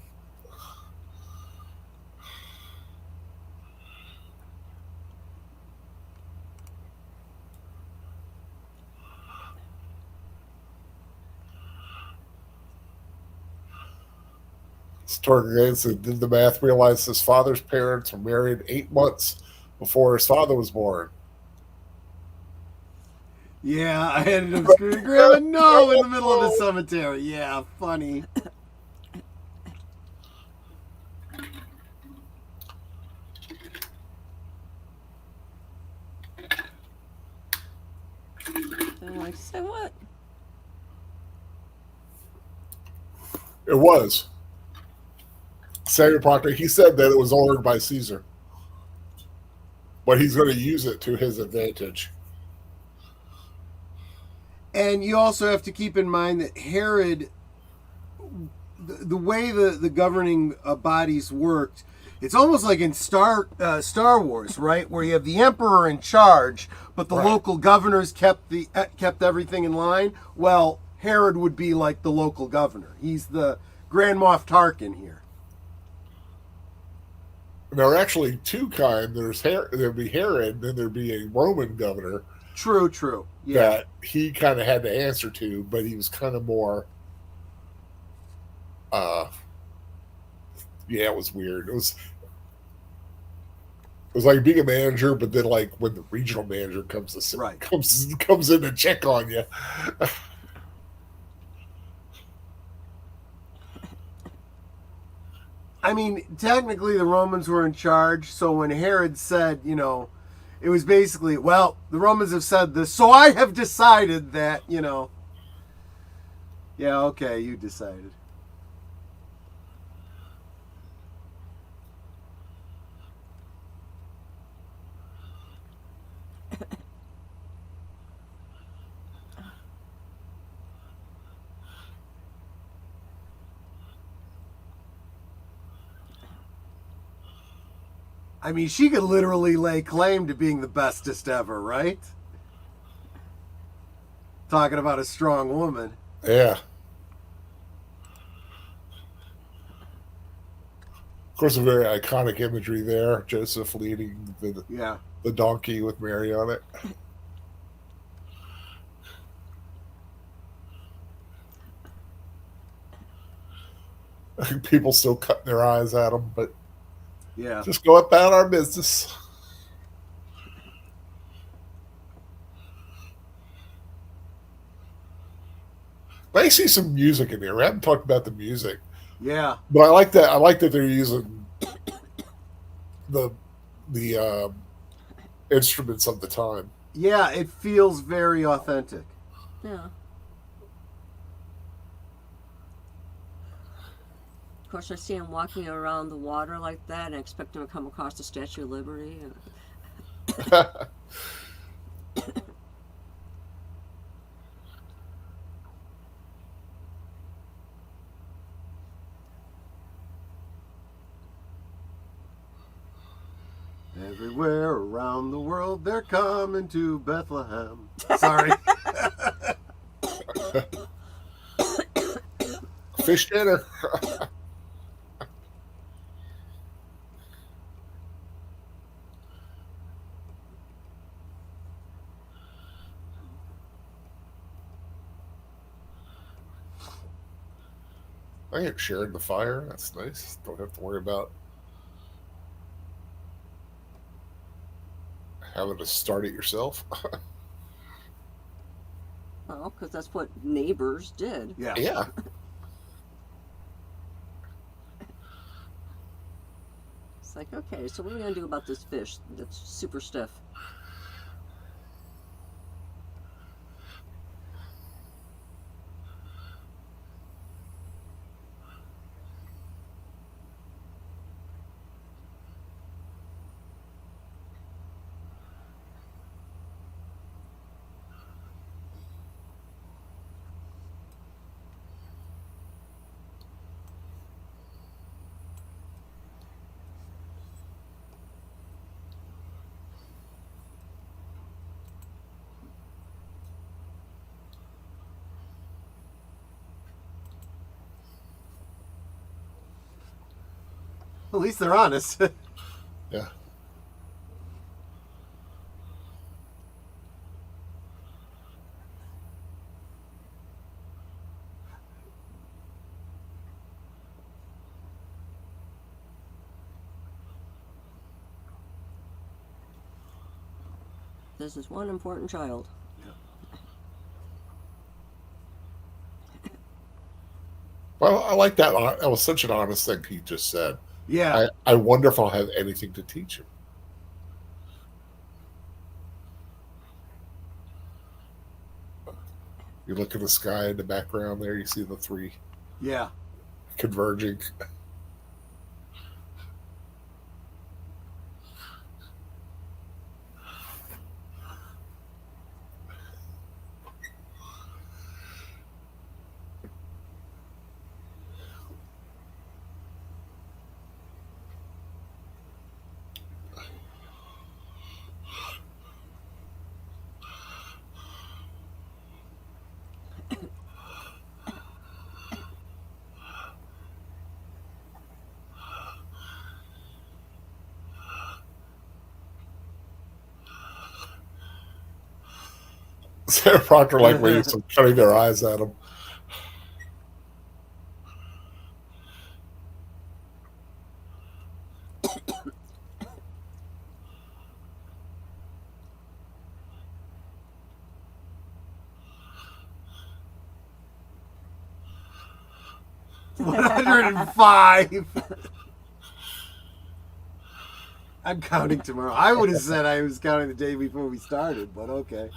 Storgates did the math, realized his father's parents were married 8 months before his father was born. Yeah, I ended up screaming, Grandma, no, in the middle of the cemetery. Yeah, funny. I'm like, say what? It was. Samuel Proctor, he said that it was ordered by Caesar, but he's going to use it to his advantage. And you also have to keep in mind that Herod, the way the governing bodies worked, it's almost like in Star Wars, right, where you have the emperor in charge, but the local governors kept everything in line. Well, Herod would be like the local governor. He's the Grand Moff Tarkin here. There are actually two kinds. There'd be Herod, and then there'd be a Roman governor. True. Yeah. That he kind of had to answer to, but he was kind of more. Yeah, it was weird. It was like being a manager, but then like when the regional manager comes comes in to check on you. I mean, technically the Romans were in charge, so when Herod said, it was basically, well, the Romans have said this, so I have decided that, yeah, okay, you decided. I mean, she could literally lay claim to being the bestest ever, right? Talking about a strong woman. Yeah. Of course, a very iconic imagery there. Joseph leading the donkey with Mary on it. People still cutting their eyes at him, but just go about our business. I see some music in here. We haven't talked about the music. Yeah. But I like that. I like that they're using the instruments of the time. Yeah, it feels very authentic. Yeah. Of course, I see him walking around the water like that, and I expect him to come across the Statue of Liberty. Everywhere around the world, they're coming to Bethlehem. Sorry. Fish dinner. I get shared the fire. That's nice. Don't have to worry about having to start it yourself. Well, because that's what neighbors did. Yeah. It's like, okay, so what are we going to do about this fish that's super stiff? At least they're honest. Yeah. This is one important child. Well, I like that. That was such an honest thing he just said. Yeah. I wonder if I'll have anything to teach him. You look at the sky in the background there, you see the three Yeah. converging. Sarah Proctor like waves of shutting their eyes at him. $105. I'm counting tomorrow. I would have said I was counting the day before we started, but okay.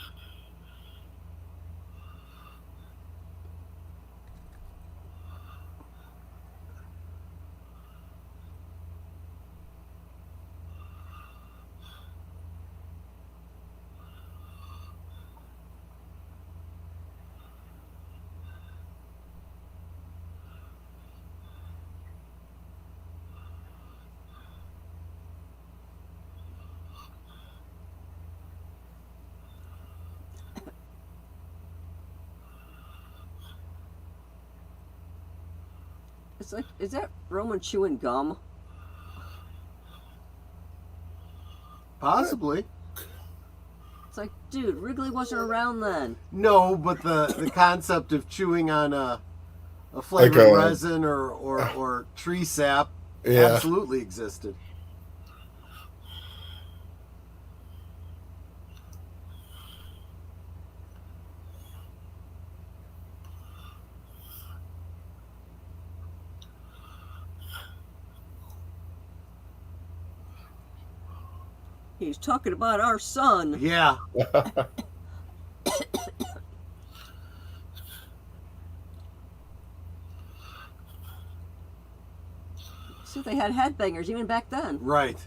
It's like, is that Roman chewing gum? Possibly. It's like, dude, Wrigley wasn't around then. No, but the concept of chewing on a flavored Like resin or tree sap Yeah. absolutely existed. He's talking about our son. Yeah. See, they had headbangers even back then. Right.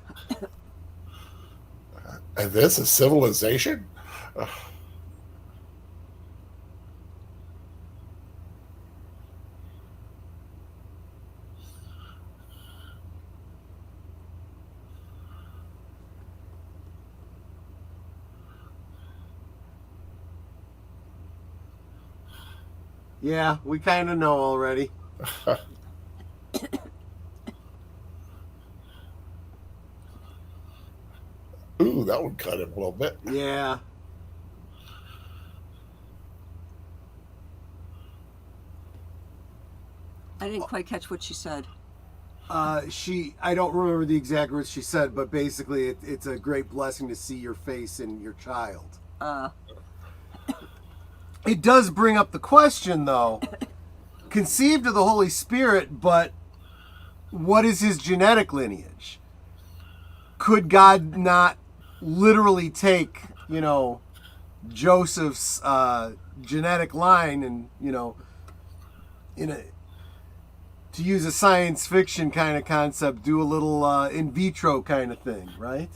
And this is civilization? Yeah, we kind of know already. Ooh, that would cut him a little bit. Yeah. I didn't quite catch what she said. I don't remember the exact words she said, but basically it's a great blessing to see your face in your child. It does bring up the question, though. Conceived of the Holy Spirit, but what is his genetic lineage? Could God not literally take, Joseph's genetic line and, to use a science fiction kind of concept, do a little in vitro kind of thing, right?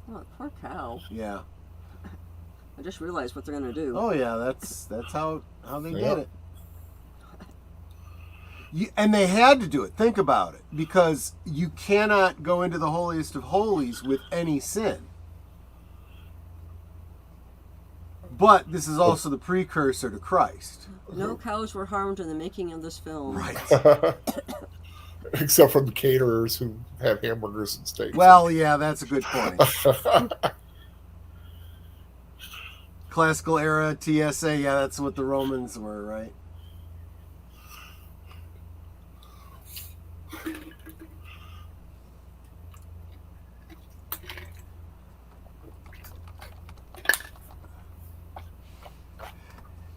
Oh, poor cow. Yeah. I just realized what they're gonna do. Oh yeah, that's how they Yeah. did it. And they had to do it. Think about it, because you cannot go into the holiest of holies with any sin. But this is also the precursor to Christ. No cows were harmed in the making of this film. Right. except from the caterers who have hamburgers and steaks. Well, yeah, that's a good point. Classical era TSA, yeah, that's what the Romans were, right?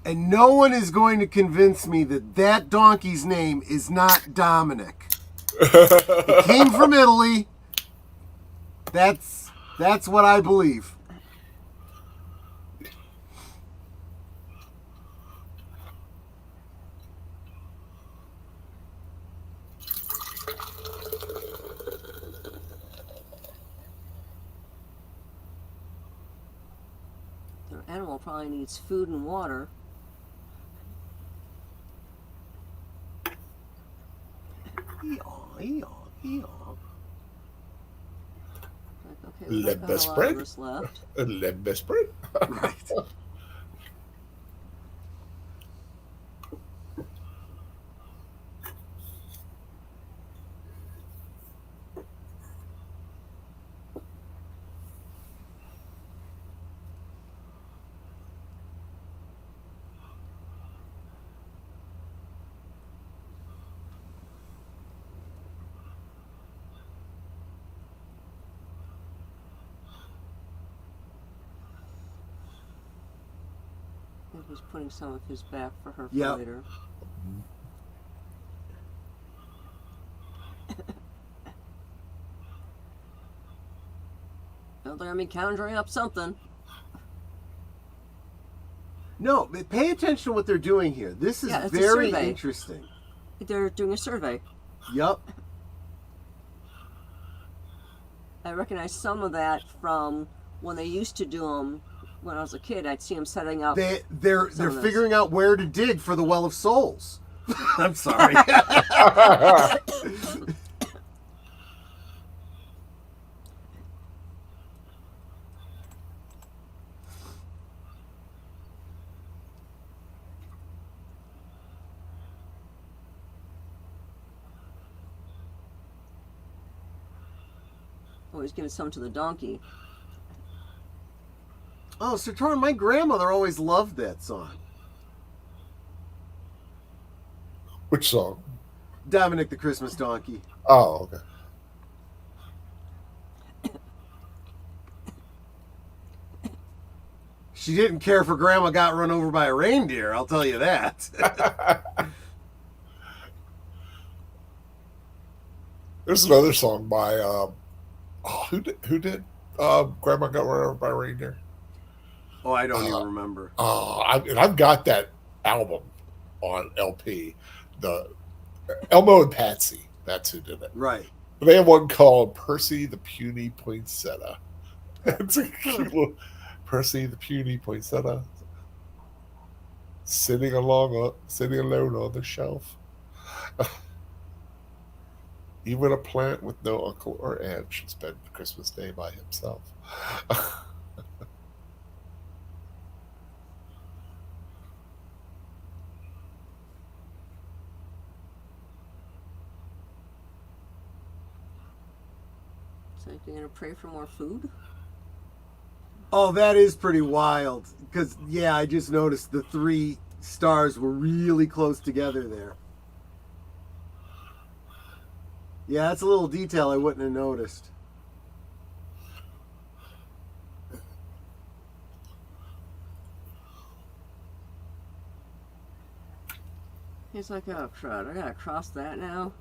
And no one is going to convince me that that donkey's name is not Dominic. It came from Italy. That's what I believe. Their animal probably needs food and water. Okay, we Let got the a lot spread. of this left. Let me spread. Right. And he's putting some of his back for her for Yep. later. They're gonna be conjuring up something. No, but pay attention to what they're doing here. This is Yeah, it's a very survey. interesting. They're doing a survey. Yep. I recognize some of that from when they used to do them when I was a kid. I'd see them setting up. They're Some of this. figuring out where to dig for the Well of Souls. I'm sorry. Oh, he's giving some to the donkey. Oh, Sir Torrin, my grandmother always loved that song. Which song? Dominic the Christmas Donkey. Oh, okay. She didn't care for Grandma got run over by a reindeer, I'll tell you that. There's another song by who did Grandma Got Run Over by a Reindeer? Oh, I don't even remember. I've got that album on LP. The Elmo and Patsy. That's who did it. Right. They have one called Percy the Puny Poinsettia. It's a cute little Percy the Puny Poinsettia sitting alone on the shelf. Even a plant with no uncle or aunt should spend Christmas Day by himself. So you're gonna pray for more food? Oh, that is pretty wild. Because, yeah, I just noticed the 3 stars were really close together there. Yeah, that's a little detail I wouldn't have noticed. He's like, oh crud, I gotta cross that now.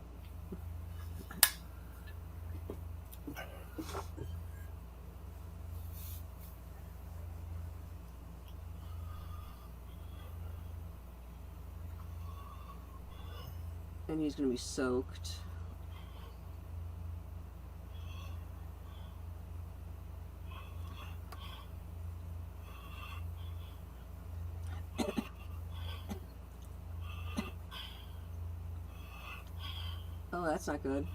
And he's gonna be soaked. Oh, that's not good.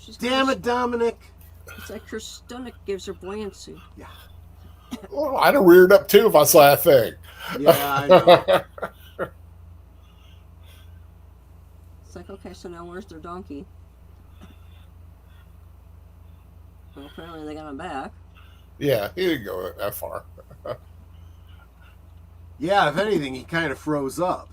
She's Damn it, Dominic. It's like her stomach gives her buoyancy. Yeah. Well, I'd have reared up too if I saw that thing. Yeah, I know. It's like, okay, so now where's their donkey? Well, apparently they got him back. Yeah, he didn't go that far. Yeah, if anything, he kind of froze up.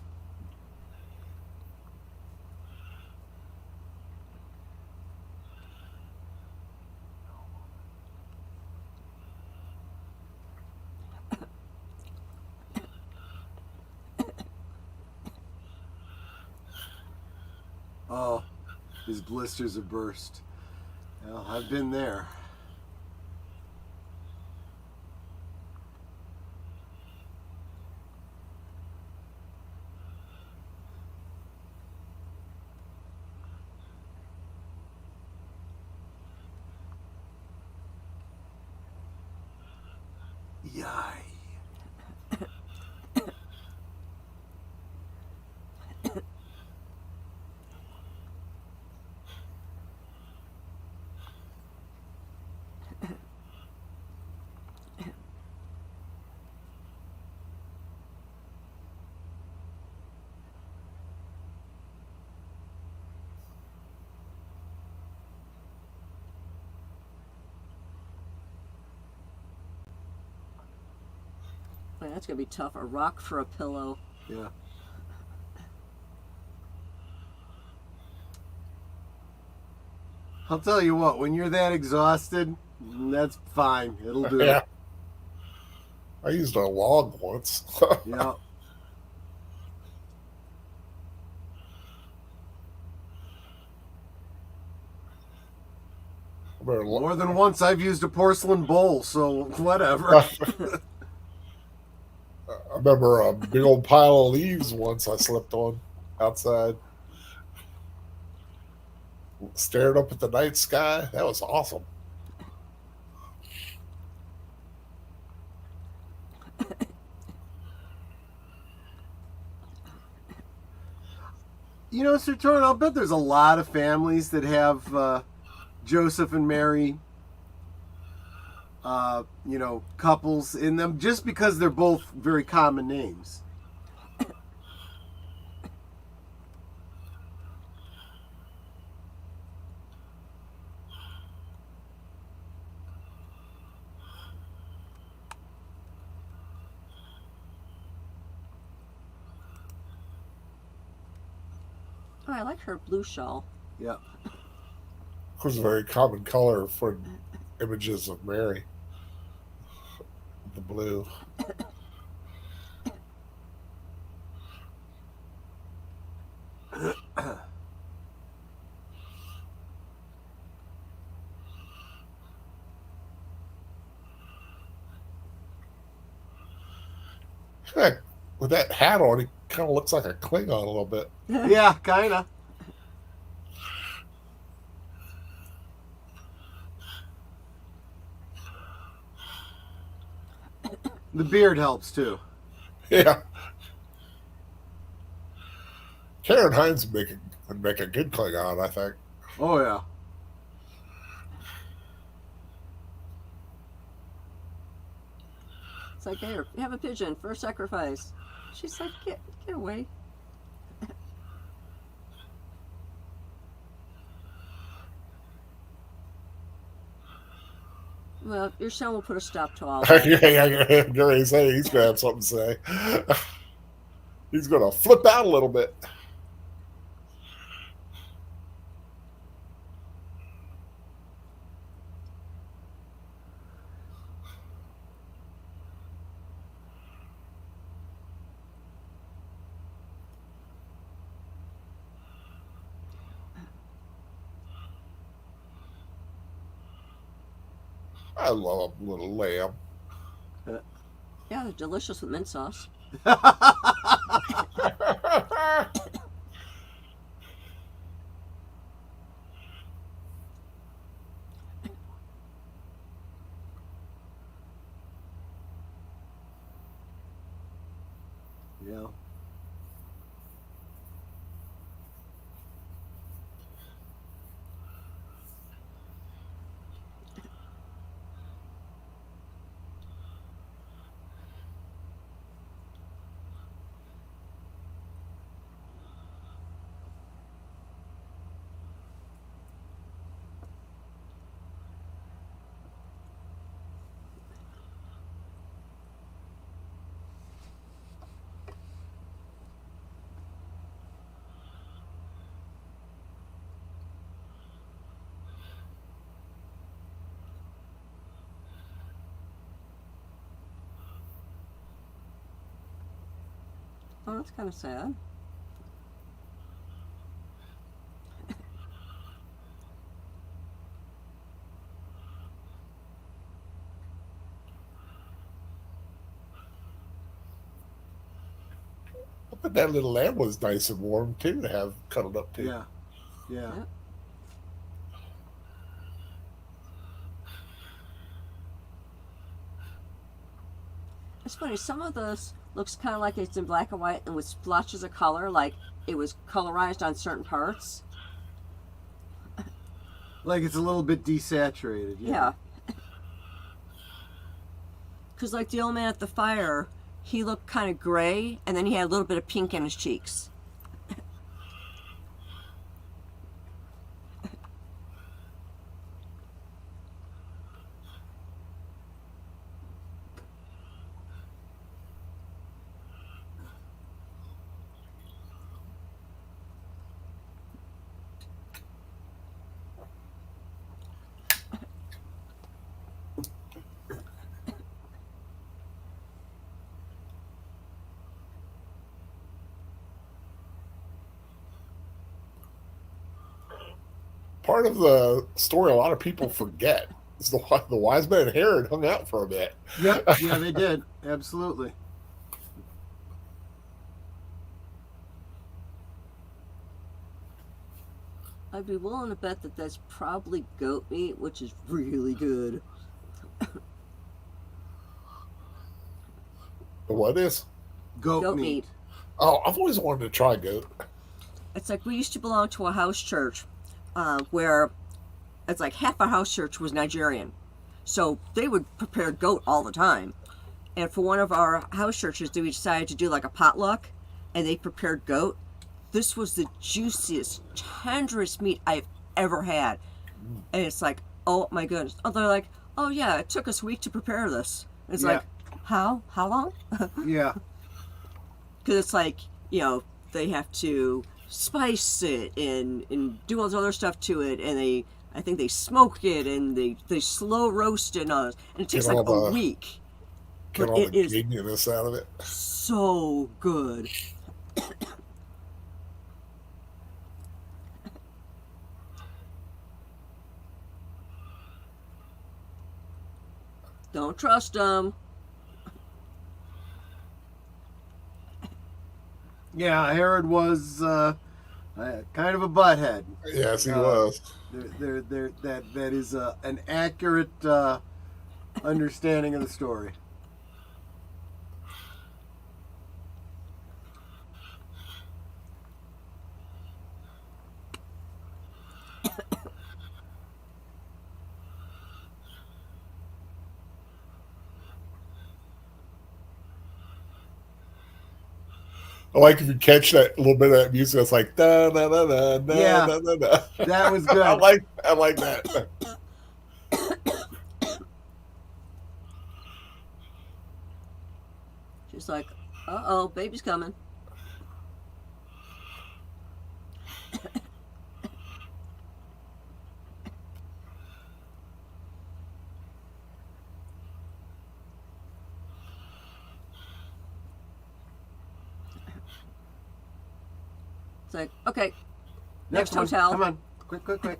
Oh, his blisters have burst. Well, I've been there. Yay. Boy, that's gonna be tough. A rock for a pillow. Yeah. I'll tell you what, when you're that exhausted, that's fine. It'll do. Yeah. I used a log once. Yeah. More than once I've used a porcelain bowl, so whatever. I remember a big old pile of leaves once I slept on outside. Stared up at the night sky. That was awesome. You know, Sir Torrin, I'll bet there's a lot of families that have Joseph and Mary, couples in them just because they're both very common names. Oh, I like her blue shawl. Yeah. Of course, a very common color for images of Mary. The blue. Heck, with that hat on, he kind of looks like a Klingon a little bit. Yeah, kind of. The beard helps too. Yeah. Karen Hines would make a good Klingon, I think. Oh, yeah. It's like, here, you have a pigeon for a sacrifice. She's like, get away. Well, your son will put a stop to all that. Yeah, Gary say he's gonna have something to say. He's gonna flip out a little bit. I love a little lamb. Yeah, they're delicious with mint sauce. Yeah. Oh, that's kind of sad. But that little lamb was nice and warm too to have cuddled up to. Yeah. Yeah. Yep. It's funny, some of this looks kind of like it's in black and white and with splotches of color, like it was colorized on certain parts. Like it's a little bit desaturated. Yeah. Because, like, the old man at the fire, he looked kind of gray, and then he had a little bit of pink in his cheeks. Part of the story a lot of people forget is the wise man and Herod hung out for a bit. Yep. Yeah, they did. Absolutely. I'd be willing to bet that that's probably goat meat, which is really good. What is? Goat meat. Oh, I've always wanted to try goat. It's like we used to belong to a house church where it's like half our house church was Nigerian. So they would prepare goat all the time. And for one of our house churches, we decided to do like a potluck, and they prepared goat. This was the juiciest, tenderest meat I've ever had. And it's like, oh my goodness. Oh, they're like, oh yeah, it took us a week to prepare this. It's like, how? How long? Yeah. Because it's like, they have to spice it and do all this other stuff to it, and I think they smoke it and they slow roast it and all this, and it takes Get like all a the- week. Get But all it the is gaminess out of it. so good. Don't trust them. Yeah, Herod was kind of a butthead. Yes, he was. That is an accurate understanding of the story. I like if you catch that little bit of that music. It's like da da da da da Yeah. da da da. That was good. I like that. She's like, uh-oh, baby's coming. It's like, okay, next one. hotel. Come on. Quick.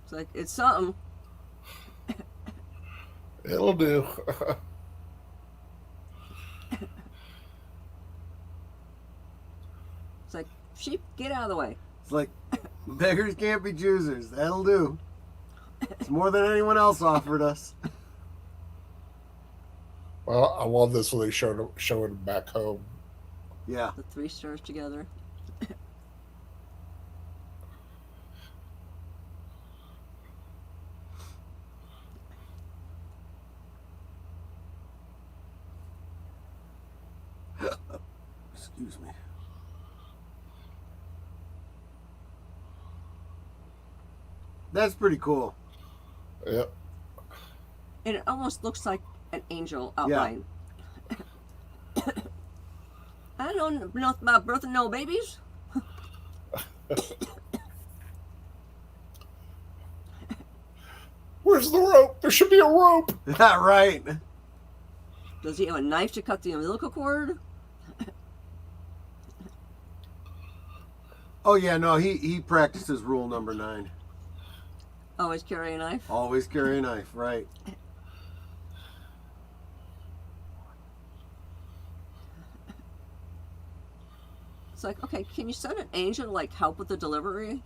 It's like, it's something. It'll do. It's like, sheep, get out of the way. It's like beggars can't be choosers. That'll do. It's more than anyone else offered us. Well, I love this when they showing him back home. Yeah. The 3 stars together. Excuse me. That's pretty cool. Yep. And it almost looks like an angel outline. I don't know about birthing no babies. Where's the rope? There should be a rope. Yeah, right. Does he have a knife to cut the umbilical cord? Oh yeah, no, he practices rule number 9. Always carry a knife. Always carry a knife, right? It's like, okay, can you send an angel to like help with the delivery?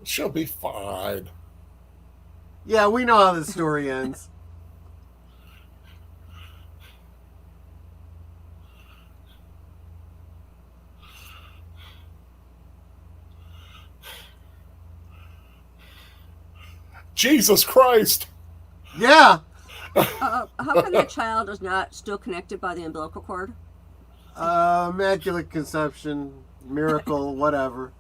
She'll be fine. Yeah, we know how the story ends. Jesus Christ! Yeah. How come that child is not still connected by the umbilical cord? Immaculate conception, miracle, whatever.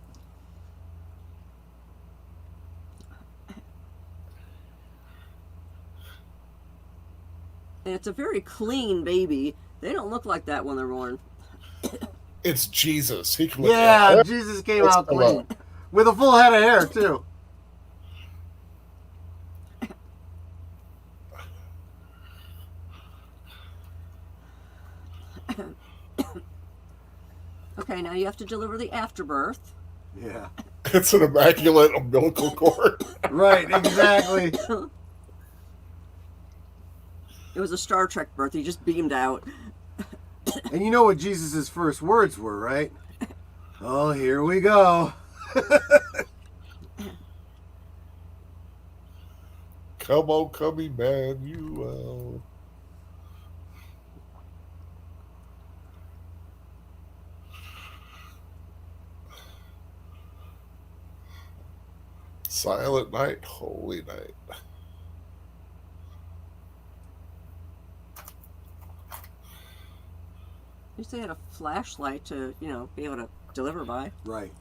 And it's a very clean baby. They don't look like that when they're born. It's Jesus. He can look Yeah, at Jesus came Let's out go clean. on. With a full head of hair, too. Okay, now you have to deliver the afterbirth. Yeah. It's an immaculate umbilical cord. Right, exactly. It was a Star Trek birth. He just beamed out. And you know what Jesus' first words were, right? Oh, here we go. Come on, come Emmanuel. Silent night, holy night. At least they had a flashlight to, be able to deliver by. Right.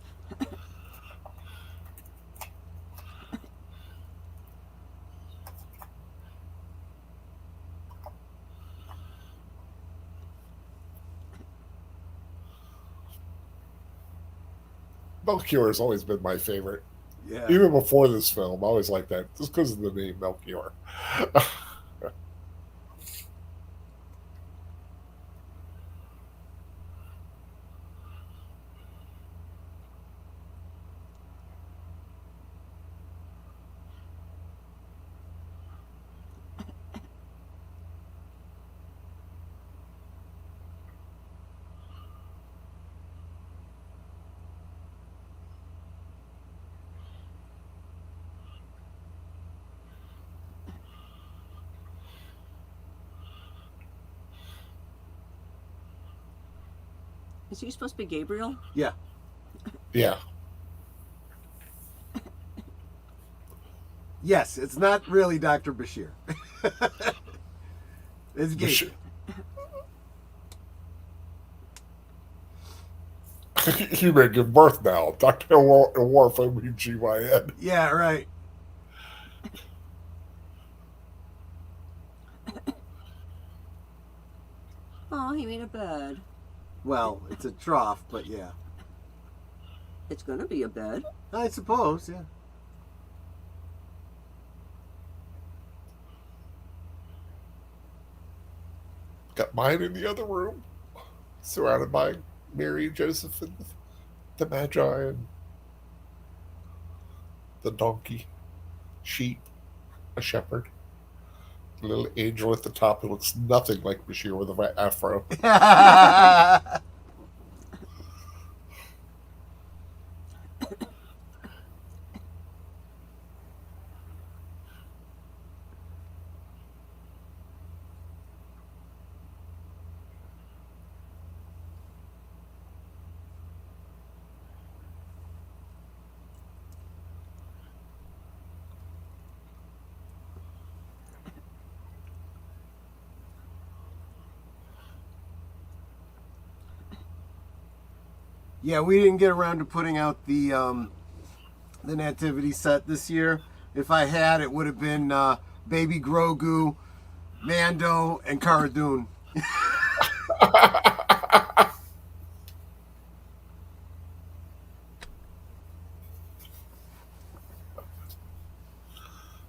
Melchior has always been my favorite. Yeah. Even before this film, I always liked that. Just because of the name Melchior. Is he supposed to be Gabriel? Yeah. Yeah. Yes, it's not really Dr. Bashir. It's Gabriel. You may give birth now. Dr. Worf, O-B-G-Y-N. Yeah, right. Oh, he made a bed. Well, it's a trough, but yeah. It's gonna be a bed. I suppose, yeah. Got mine in the other room, surrounded by Mary, Joseph, and the Magi, and the donkey, sheep, a shepherd, a little angel at the top who looks nothing like Bashir with an afro. Yeah, we didn't get around to putting out the nativity set this year. If I had, it would have been Baby Grogu, Mando, and Cara Dune.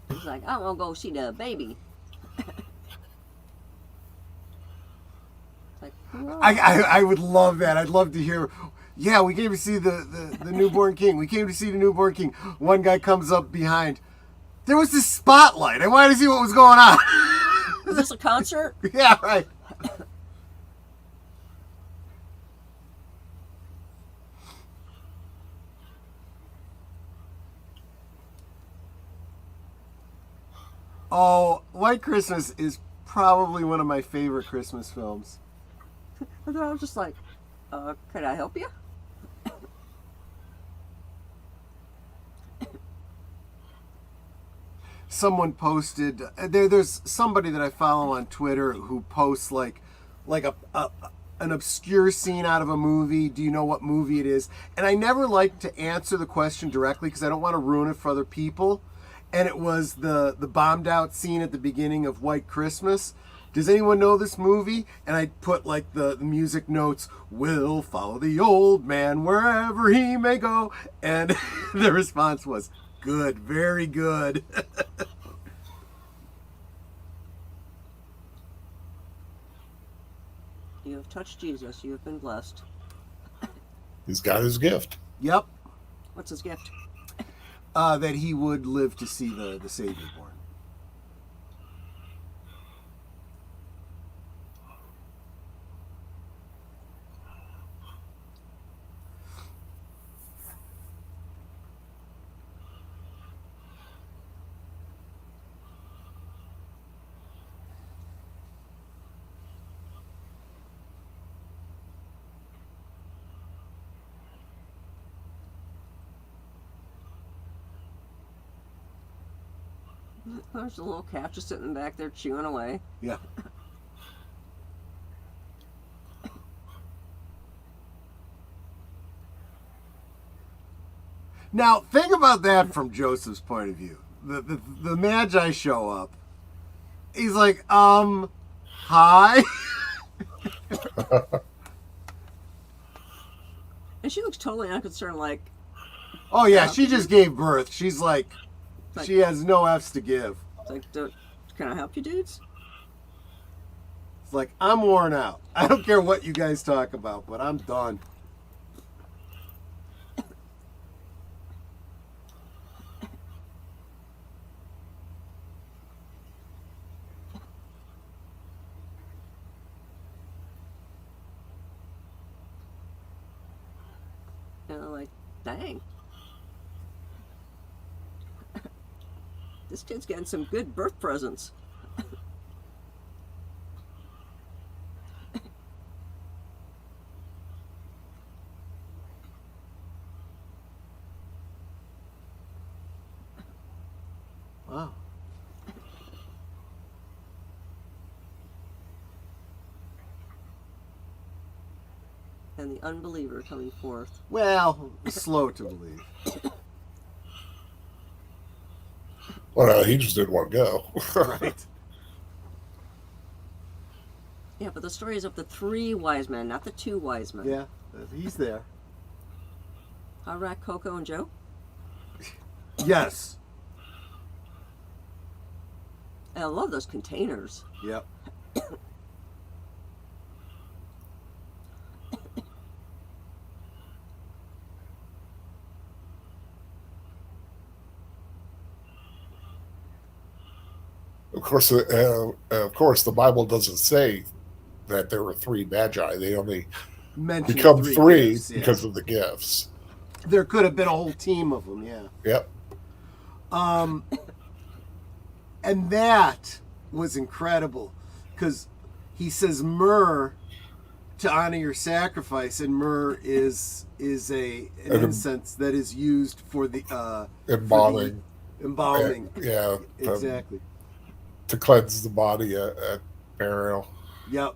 He's like, I'm gonna go see the baby. It's like, whoa. I would love that. I'd love to hear. Yeah, we came to see the newborn king. We came to see the newborn king. One guy comes up behind. There was this spotlight. I wanted to see what was going on. Is this a concert? Yeah, right. Oh, White Christmas is probably one of my favorite Christmas films. And then I was just like, can I help you? Someone posted there's somebody that I follow on Twitter who posts like an obscure scene out of a movie. Do you know what movie it is? And I never like to answer the question directly because I don't want to ruin it for other people. And it was the bombed out scene at the beginning of White Christmas. Does anyone know this movie? And I put like the music notes, "We'll follow the old man wherever he may go." And the response was, "Good, very good." You have touched Jesus. You have been blessed. He's got his gift. Yep. What's his gift? That he would live to see the Savior born. There's a little calf just sitting back there chewing away. Yeah. Now, think about that from Joseph's point of view. The Magi show up. He's like, hi. And she looks totally unconcerned, like, Oh, yeah, she just gave birth. She's like, she has no F's to give. it's like, can I help you, dudes? It's like, I'm worn out. I don't care what you guys talk about, but I'm done. And I'm like, dang. This kid's getting some good birth presents. Wow. And the unbeliever coming forth. Well, slow to believe. Well, no, he just didn't want to go. Right. Yeah, but the story is of the 3 wise men, not the 2 wise men. Yeah, he's there. Hot Rat, Coco, and Joe? Yes. And I love those containers. Yep. Of course, the Bible doesn't say that there were 3 magi. They only Mentioned become 3 gifts, yeah. because of the gifts. There could have been a whole team of them, yeah. Yep. And that was incredible because he says myrrh to honor your sacrifice, and myrrh is an incense that is used for the Embalming. embalming. Yeah. Exactly. To cleanse the body at burial. Yep.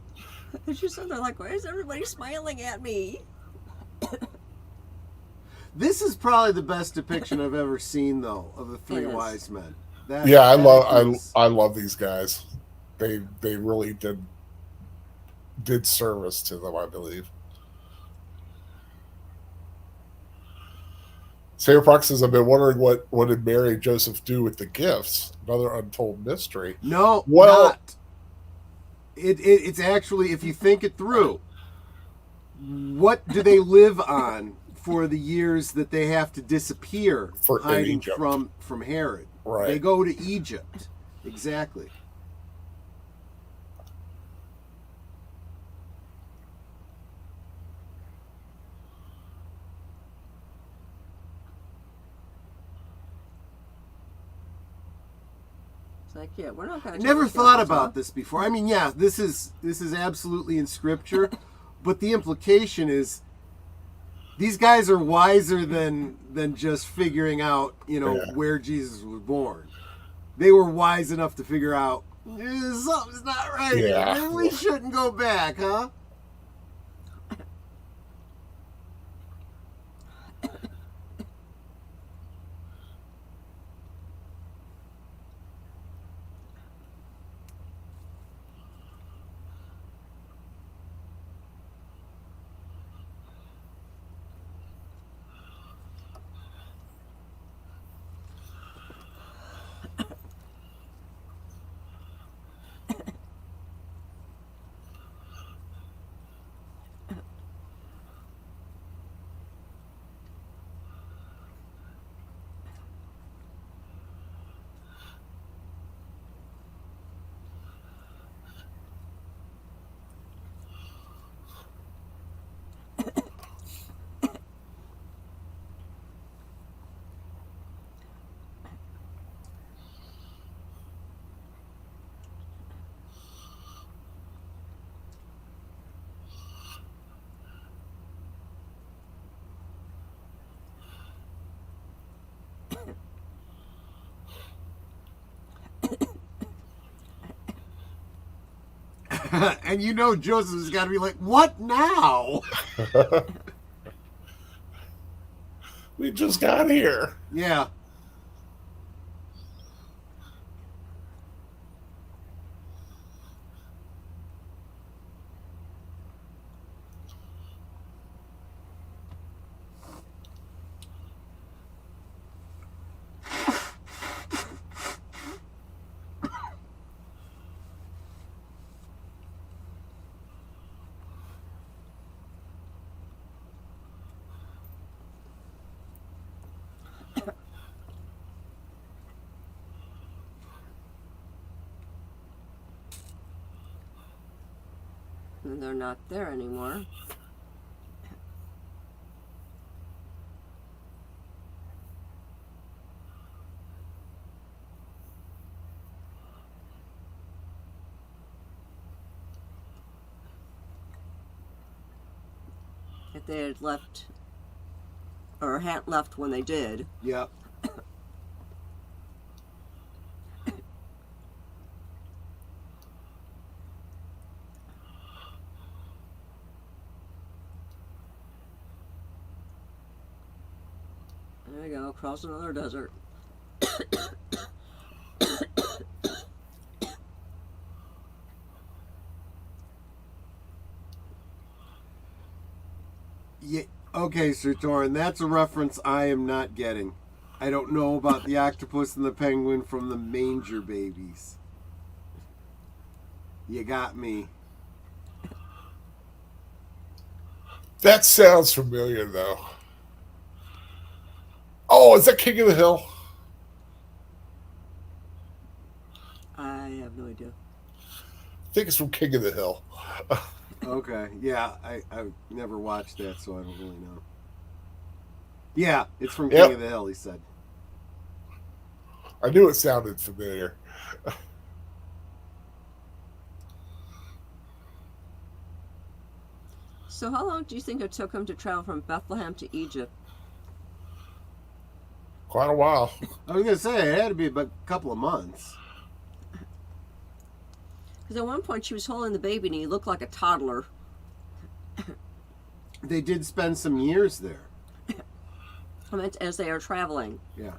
And she said, they're like, why is everybody smiling at me? This is probably the best depiction I've ever seen, though, of the three It is. wise men. Yeah, That I love these guys. They really did service to them, I believe. Sarah Park says, I've been wondering what did Mary and Joseph do with the gifts? Another untold mystery. No, Well, not. It's actually, if you think it through, what do they live on for the years that they have to disappear in hiding Egypt. from Herod? Right. They go to Egypt. Exactly. It's like, yeah, we're not going I to. never thought about this before. I mean, yeah, this is absolutely in scripture, but the implication is these guys are wiser than just figuring out, where Jesus was born. They were wise enough to figure out something's not right here. Yeah. Maybe we shouldn't go back, huh? And Joseph's got to be like, what now? We just got here. Yeah. And they're not there anymore. If they had left, or hadn't left when they did. Yep. There you go, across another desert. Yeah. Okay, Sir Torin, that's a reference I am not getting. I don't know about the octopus and the penguin from the Manger Babies. You got me. That sounds familiar, though. Oh, is that King of the Hill? I have no idea. I think it's from King of the Hill. Okay, yeah, I've never watched that, so I don't really know. Yeah, it's from King of the Hill, he said. I knew it sounded familiar. So how long do you think it took him to travel from Bethlehem to Egypt? Quite a while. I was going to say, it had to be about a couple of months. Because at one point she was holding the baby and he looked like a toddler. They did spend some years there. I meant as they are traveling. Yeah.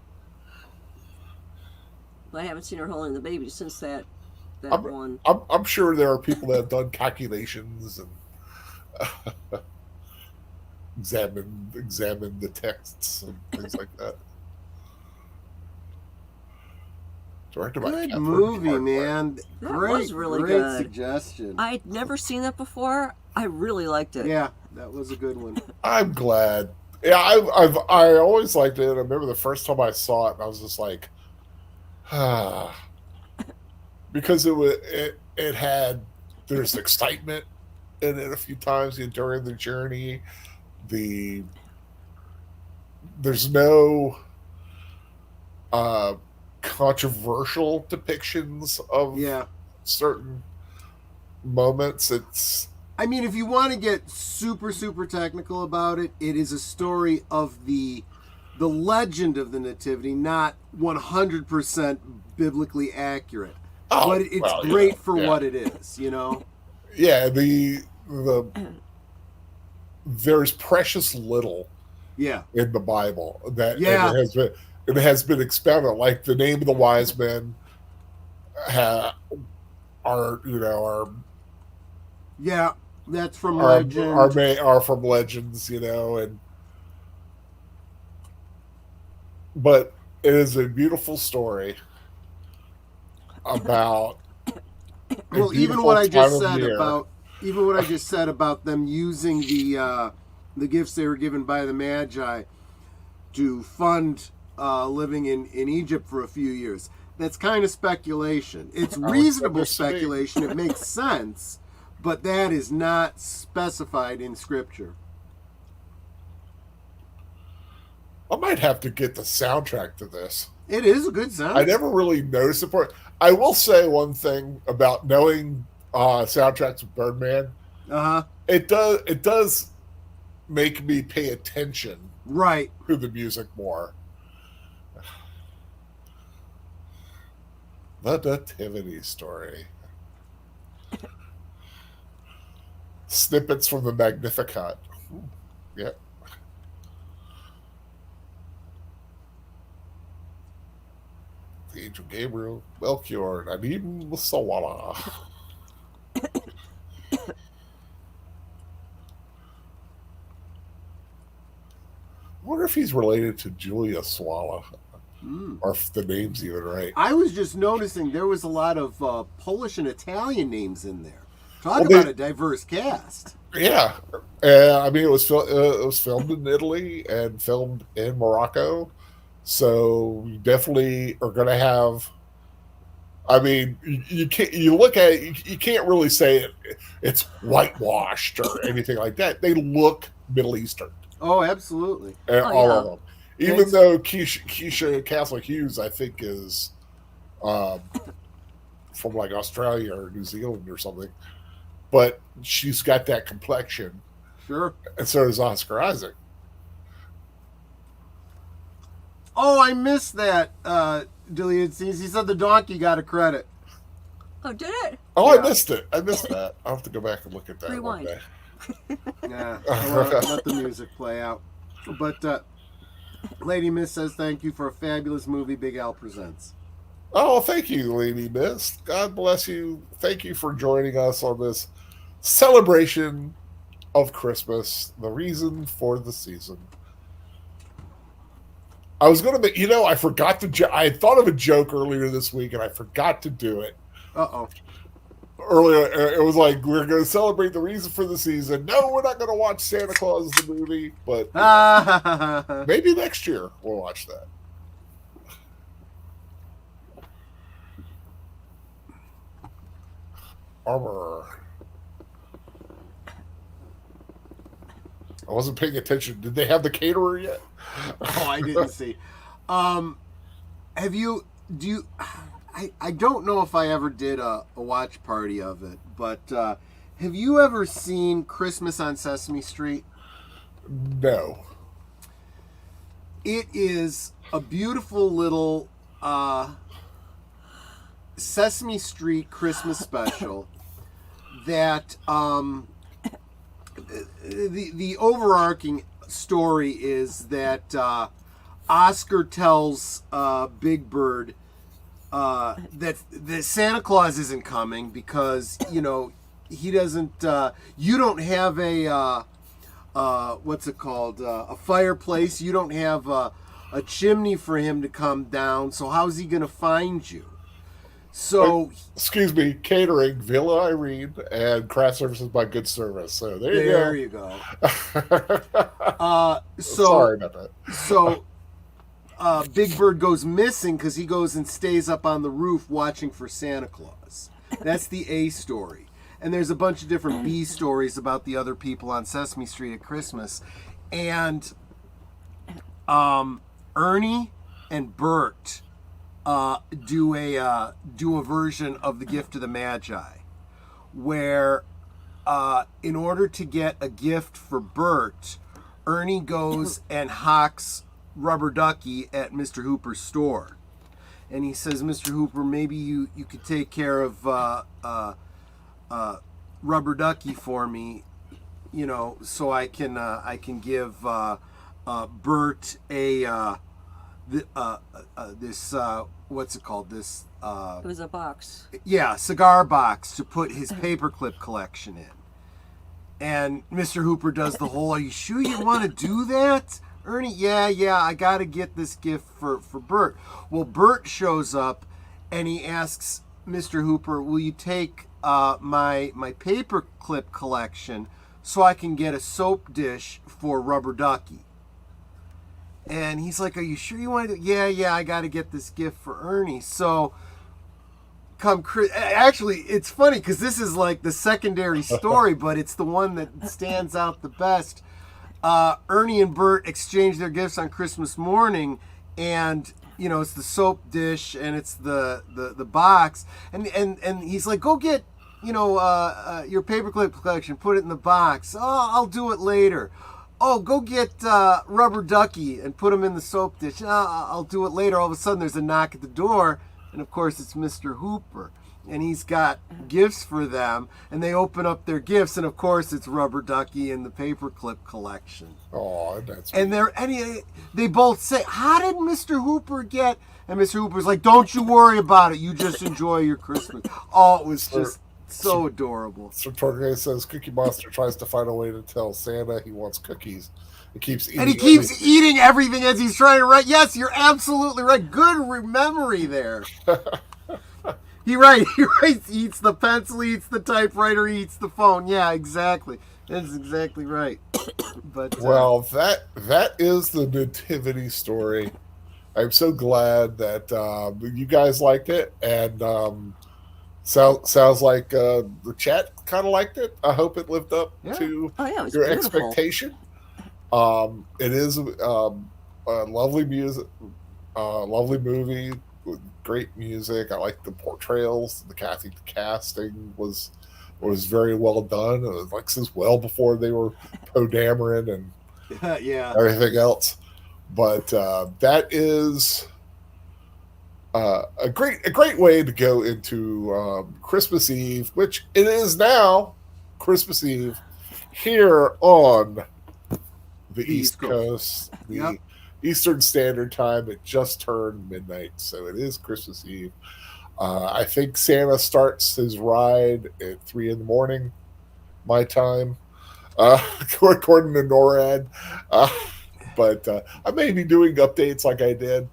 I haven't seen her holding the baby since that I'm, one. I'm sure there are people that have done calculations and examined the texts and things like that. Directed by Good Catherine movie, Hardwicke. man. That Great, was really great good. suggestion. I'd never seen that before. I really liked it. Yeah, that was a good one. I'm glad. Yeah, I always liked it. I remember the first time I saw it, and I was just like, ah, because it had there's excitement in it a few times during the journey. There's no controversial depictions of Yeah. certain moments. It's I mean, if you want to get super, super technical about it, it is a story of the legend of the Nativity, not 100% biblically accurate. But it's great for what it is, you know? Yeah, the there's precious little in the Bible that it has been expounded. Like the name of the wise men are that's from legend. Are from legends, but it is a beautiful story about even what I just said about them using the gifts they were given by the Magi to fund living in Egypt for a few years. That's kind of speculation. It's reasonable speculation. It makes sense, but that is not specified in Scripture. I might have to get the soundtrack to this. It is a good soundtrack. I never really noticed it before. I will say one thing about knowing soundtracks of Birdman. It does make me pay attention to the music more. The Nativity Story. Snippets from the Magnificat. Yep. The Angel Gabriel, Melchior, Nadim Sawala. I wonder if he's related to Julia Swala. Or if the name's even right. I was just noticing there was a lot of Polish and Italian names in there. Talk about a diverse cast. Yeah. I mean, it was filmed in Italy and filmed in Morocco. So you definitely are going to have. I mean, you can't. You look at it, you can't really say it's whitewashed or anything like that. They look Middle Eastern. Oh, absolutely. All of them. Even though Keisha Castle-Hughes, I think, is from like Australia or New Zealand or something, but she's got that complexion. Sure. And so does Oscar Isaac. Oh, I missed that deleted scenes. He said the donkey got a credit. Oh, did it? Oh, yeah. I missed it. I missed that. I'll have to go back and look at that Rewind. one day. Yeah, let the music play out. But Lady Miss says thank you for a fabulous movie Big Al presents. Oh, thank you, Lady Miss. God bless you. Thank you for joining us on this celebration of Christmas, the reason for the season. I was going to make, I forgot to, I had thought of a joke earlier this week and I forgot to do it. Uh-oh. Earlier, it was like, we're going to celebrate the reason for the season. No, we're not going to watch Santa Claus the movie, but maybe next year we'll watch that. Armor. I wasn't paying attention. Did they have the caterer yet? Oh, I didn't see. I don't know if I ever did a watch party of it, but have you ever seen Christmas on Sesame Street? No. It is a beautiful little Sesame Street Christmas special that the overarching story is that Oscar tells Big Bird that Santa Claus isn't coming because he doesn't. You don't have a what's it called? A fireplace. You don't have a chimney for him to come down. So how's he gonna find you? So Excuse me, catering, Villa Irene, and craft services by Good Service. So there you go. Sorry about that. So Big Bird goes missing because he goes and stays up on the roof watching for Santa Claus. That's the A story. And there's a bunch of different B stories about the other people on Sesame Street at Christmas. And Ernie and Bert do a version of the Gift of the Magi, where in order to get a gift for Bert, Ernie goes and hawks Rubber Ducky at Mr. Hooper's store. And he says, Mr. Hooper, maybe you could take care of Rubber Ducky for me, so I can give Bert this what's it called? This It was a box. yeah, cigar box to put his paperclip collection in. And Mr. Hooper does the whole, are you sure you want to do that? Ernie, yeah, I got to get this gift for Bert. Well, Bert shows up and he asks Mr. Hooper, will you take my paperclip collection so I can get a soap dish for Rubber Ducky? And he's like, are you sure you want to do? Yeah, I got to get this gift for Ernie. So actually, it's funny because this is like the secondary story, but it's the one that stands out the best. Ernie and Bert exchange their gifts on Christmas morning, and it's the soap dish and it's the box, and he's like, go get your paperclip collection, put it in the box. Oh, I'll do it later. Oh, go get Rubber Ducky and put him in the soap dish. I'll do it later. All of a sudden, there's a knock at the door, and of course, it's Mr. Hooper. And he's got gifts for them, and they open up their gifts, and of course, it's Rubber Ducky and the paperclip collection. Oh, that's and they both say, "How did Mr. Hooper get?" And Mr. Hooper's like, "Don't you worry about it. You just enjoy your Christmas." Oh, it was just so adorable. So Torgay says Cookie Monster tries to find a way to tell Santa he wants cookies. He keeps eating everything as he's trying to write. Yes, you're absolutely right. Good memory there. He writes, he eats the pencil, he eats the typewriter, he eats the phone. Yeah, exactly. That's exactly right. But well, that is the Nativity story. I'm so glad that you guys liked it, and sounds like the chat kind of liked it. I hope it lived up to your beautiful expectation. It is a lovely music, lovely movie. Great music. I like the portrayals. The casting was very well done. It was like since well before they were Poe Dameron and everything else. But that is a great way to go into Christmas Eve, which it is now Christmas Eve here on the East Coast. The Eastern Standard Time. It just turned midnight, so it is Christmas Eve. I think Santa starts his ride at 3 a.m, my time, according to NORAD. But I may be doing updates like I did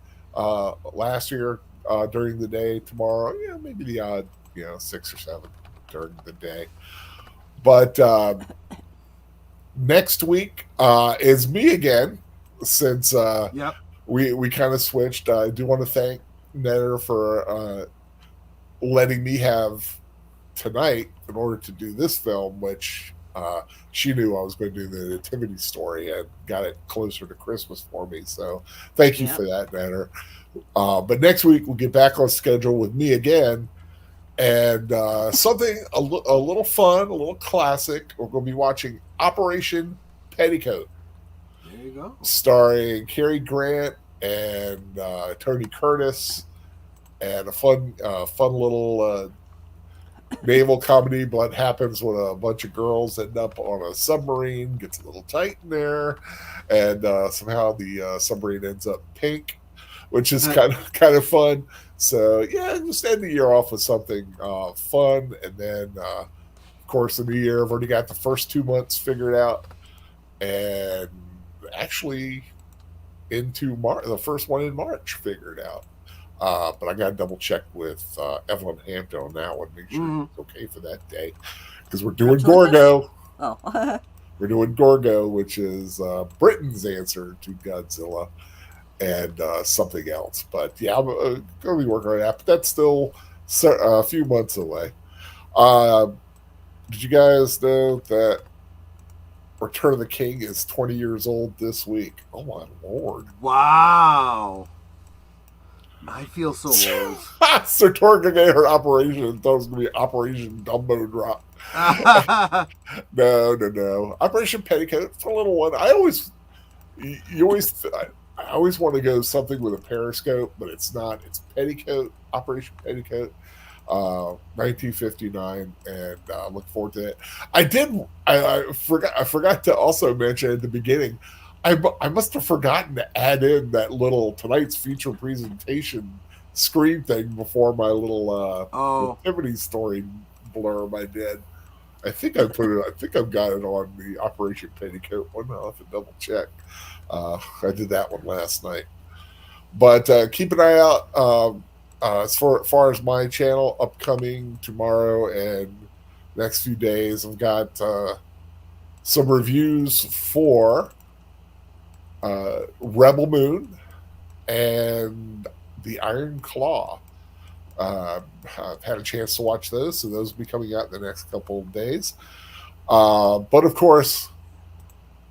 last year during the day. Tomorrow, maybe the odd 6 or 7 during the day. But next week is me again. Since we kind of switched, I do want to thank Netter for letting me have tonight in order to do this film, which she knew I was going to do the Nativity story and got it closer to Christmas for me. So thank you for that, Netter. But next week we'll get back on schedule with me again, and something a little fun, a little classic. We're going to be watching Operation Petticoat. There you go. Starring Cary Grant and Tony Curtis, and a fun little naval comedy, but happens when a bunch of girls end up on a submarine, gets a little tight in there, and somehow the submarine ends up pink, which is kind of fun. So yeah, just end the year off with something fun, and then of course the new year I've already got the first 2 months figured out, and actually into March, the first one in March figured out. But I got to double check with Evelyn Hampton on that one, make sure it's okay for that day, because we're doing Gorgo. Oh. We're doing Gorgo, which is Britain's answer to Godzilla, and something else. But yeah, I'm going to be working on that. But that's still a few months away. Did you guys know that Return of the King is 20 years old this week? Oh my lord! Wow. I feel so old. Sir Torga gave her operation and thought it was going to be Operation Dumbo Drop. No. Operation Petticoat for a little one. I always want to go something with a periscope, but it's not. It's Petticoat, Operation Petticoat, 1959, and look forward to it. I forgot to also mention at the beginning, I must have forgotten to add in that little tonight's feature presentation screen thing before my little Nativity Story blurb I did. I think I put it. I think I've got it on the Operation Petticoat one. I'll have to double check. I did that one last night. But keep an eye out as far as my channel upcoming tomorrow and next few days. I've got some reviews for Rebel Moon and the Iron Claw. I've had a chance to watch those, so those will be coming out in the next couple of days. But of course,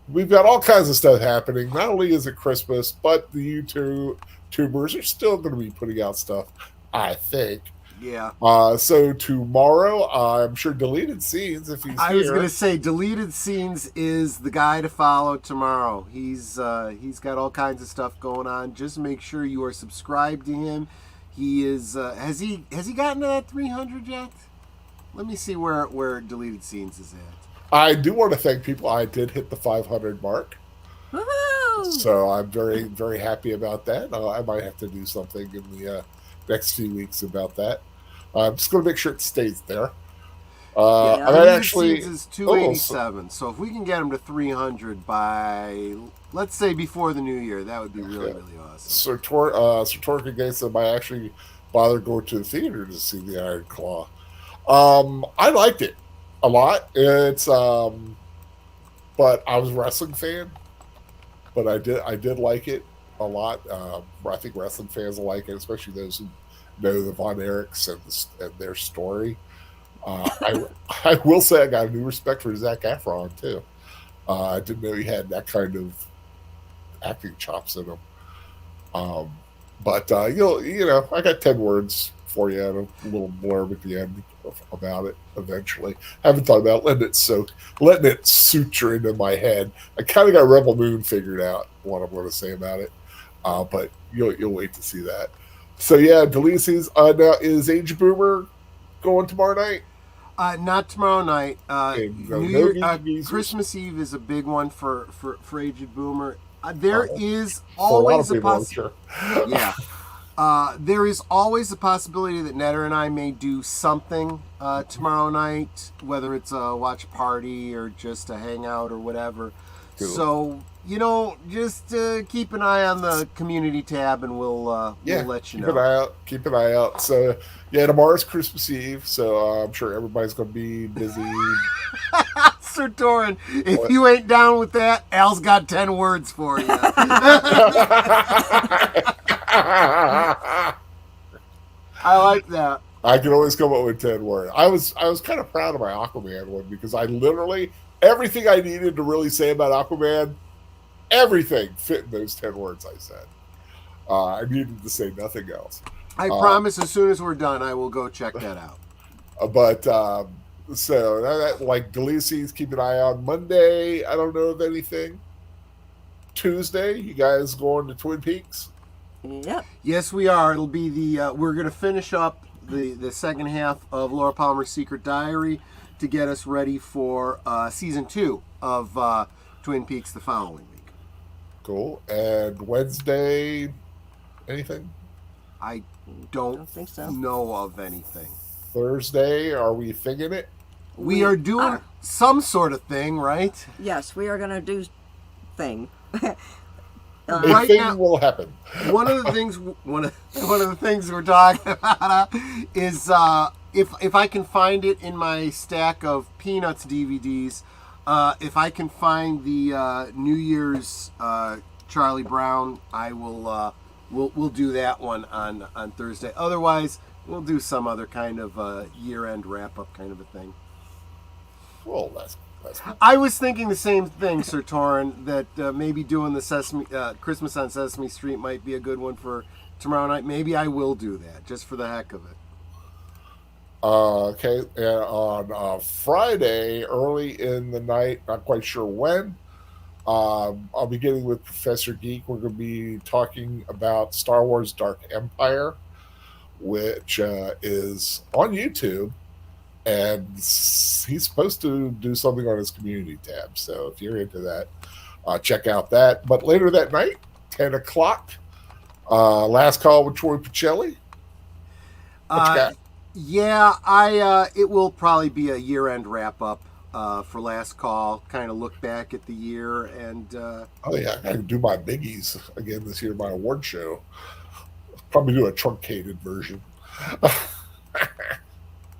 we've got all kinds of stuff happening. Not only is it Christmas, but the YouTubers are still going to be putting out stuff, I think. Yeah. So tomorrow, I'm sure Deleted Scenes, if he's I was going to say, Deleted Scenes is the guy to follow tomorrow. He's got all kinds of stuff going on. Just make sure you are subscribed to him. He is. Has he gotten to that 300 yet? Let me see where Deleted Scenes is at. I do want to thank people. I did hit the 500 mark. Woohoo! So I'm very, very happy about that. I might have to do something in the next few weeks about that. I'm just going to make sure it stays there. Deleted Scenes is 287. So if we can get him to 300 by, let's say, before the new year, that would be really awesome. Sir Torka Gates might actually bother going to the theater to see the Iron Claw. I liked it a lot. It's but I was a wrestling fan, but I did like it a lot. I think wrestling fans will like it, especially those who know the Von Erichs and their story. I will say I got a new respect for Zac Efron too. I didn't know he had that kind of acting chops in him. But you know, I got 10 words for you and a little blurb at the end about it eventually. I haven't thought about letting it suture into my head. I kind of got Rebel Moon figured out what I'm going to say about it, but you'll wait to see that. So yeah, Deleted Scenes. Now is Age Boomer going tomorrow night? Not tomorrow night. Christmas Eve is a big one for Aged Boomer. There is always a possibility. Yeah. There is always a possibility that Netter and I may do something tomorrow night, whether it's a watch party or just a hangout or whatever. Cool. So, just keep an eye on the community tab and we'll let you know. Keep an eye out. So, yeah, tomorrow's Christmas Eve, so I'm sure everybody's going to be busy. Sir Doran, if you ain't down with that, Al's got 10 words for you. I like that. I can always come up with 10 words. I was kind of proud of my Aquaman one because I literally, everything I needed to really say about Aquaman, everything fit in those 10 words I said. I needed to say nothing else. I promise as soon as we're done, I will go check that out. But, so, that, like, Deleted Scenes, keep an eye on. Monday, I don't know of anything. Tuesday, you guys going to Twin Peaks? Yep. Yes, we are. It'll be we're going to finish up the second half of Laura Palmer's Secret Diary to get us ready for season 2 of Twin Peaks the following week. Cool. And Wednesday, anything? I don't think so. know of anything. Thursday, are we thinking it? We are doing some sort of thing, right? Yes, we are going to do thing. A Right thing now- will happen. One of the things we're talking about is if I can find it in my stack of Peanuts DVDs, if I can find the New Year's Charlie Brown, I will we'll do that one on Thursday. Otherwise, we'll do some other kind of year-end wrap-up kind of a thing. Well, that's I was thinking the same thing, Sir Torrin, that maybe doing the Christmas on Sesame Street might be a good one for tomorrow night. Maybe I will do that, just for the heck of it. okay. And on Friday, early in the night, not quite sure when, I'll be getting with Professor Geek. We're going to be talking about Star Wars Dark Empire, which is on YouTube. And he's supposed to do something on his community tab. So if you're into that, check out that. But later that night, 10 o'clock, Last Call with Troy Pacelli. What you got? Yeah, it will probably be a year-end wrap-up for Last Call, kind of look back at the year. And Oh, yeah. I can do my biggies again this year, my award show. Probably do a truncated version. there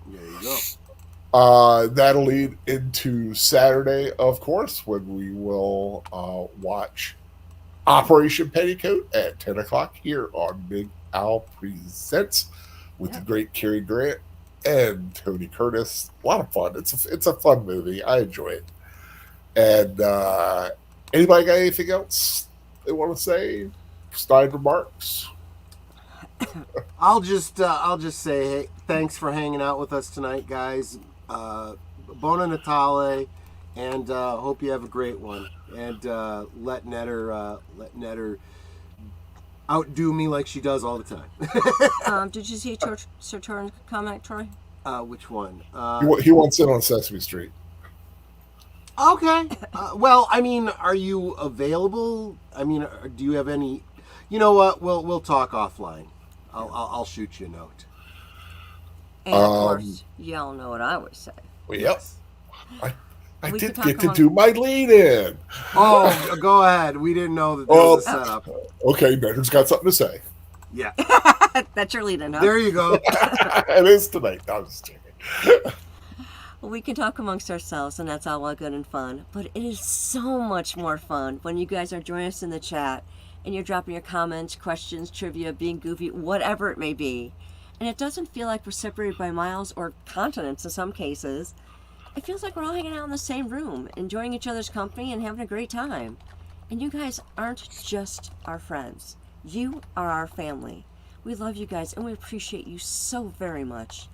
you go. That'll lead into Saturday, of course, when we will watch Operation Petticoat at 10 o'clock here on Big Al Presents with the great Cary Grant and Tony Curtis. A lot of fun. It's a fun movie. I enjoy it. And anybody got anything else they want to say? Snide remarks? I'll just say, hey, thanks for hanging out with us tonight, guys. Bona Natale, and hope you have a great one. And let Netter outdo me like she does all the time. Did you see Sir Torrin's comment, Troy? Which one? He wants in on Sesame Street. Okay. Well, I mean, are you available? I mean, do you have any? You know what? We'll talk offline. I'll shoot you a note. And of course, y'all know what I always say. Well, yep. I We did can get talk to do my lead in. Oh, go ahead. We didn't know that there was a setup. Okay, Netter's got something to say. Yeah. That's your lead in, huh? There you go. It is tonight. No, I'm just kidding. Well, we can talk amongst ourselves, and that's all well good and fun. But it is so much more fun when you guys are joining us in the chat and you're dropping your comments, questions, trivia, being goofy, whatever it may be. And it doesn't feel like we're separated by miles or continents in some cases. It feels like we're all hanging out in the same room, enjoying each other's company and having a great time. And you guys aren't just our friends. You are our family. We love you guys, and we appreciate you so very much.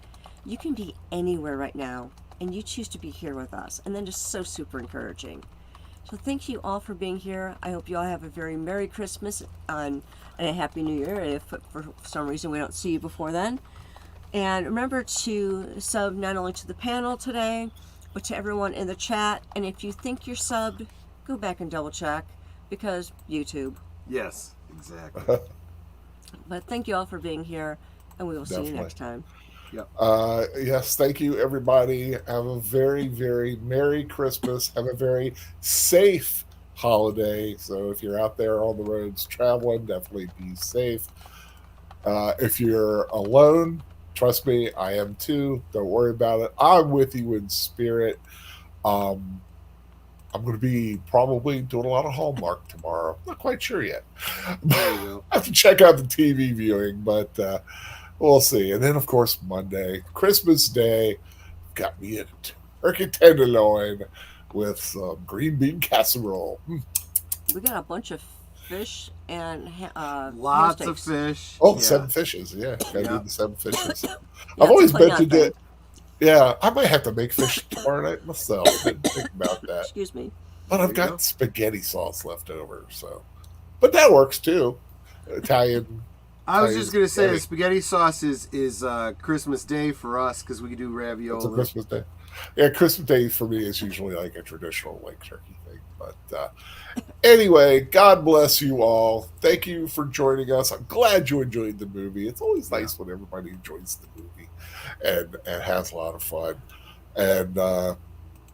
You can be anywhere right now, and you choose to be here with us, and then just so super encouraging. So thank you all for being here. I hope you all have a very Merry Christmas and a Happy New Year if for some reason we don't see you before then. And remember to sub not only to the panel today, but to everyone in the chat. And if you think you're subbed, go back and double check, because YouTube. Yes, exactly. But thank you all for being here, and we will see you next time. Yep. Yes, thank you, everybody. Have a very, very Merry Christmas. Have a very safe holiday. So if you're out there on the roads traveling, definitely be safe. If you're alone, trust me, I am too. Don't worry about it. I'm with you in spirit. I'm going to be probably doing a lot of Hallmark tomorrow. Not quite sure yet. There you go. I have to check out the TV viewing, but we'll see. And then, of course, Monday, Christmas Day, got me a turkey tenderloin with some green bean casserole. We got a bunch of fish and Lots ham of steaks. fish. Oh, Yeah. 7 fishes. Yeah, gotta Yeah. do the 7 fishes. Yeah, I've always it's a clean meant to out do. Yeah, I might have to make fish tomorrow night myself. Didn't think about that. Excuse me. But I've There you got go. spaghetti sauce left over, so. But that works too. Italian I was just gonna say the spaghetti. spaghetti sauce is Christmas Day for us because we can do It's a ravioli. Christmas Day. Yeah, Christmas Day for me is usually like a traditional like turkey thing. But anyway, God bless you all. Thank you for joining us. I'm glad you enjoyed the movie. It's always Yeah. nice when everybody enjoys the movie and has a lot of fun. And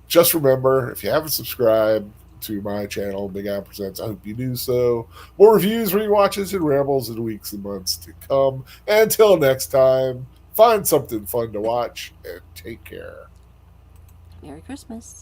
just remember, if you haven't subscribed to my channel, Big Al Presents, I hope you do so. More reviews, rewatches, and rambles in weeks and months to come. Until next time, find something fun to watch and take care. Merry Christmas.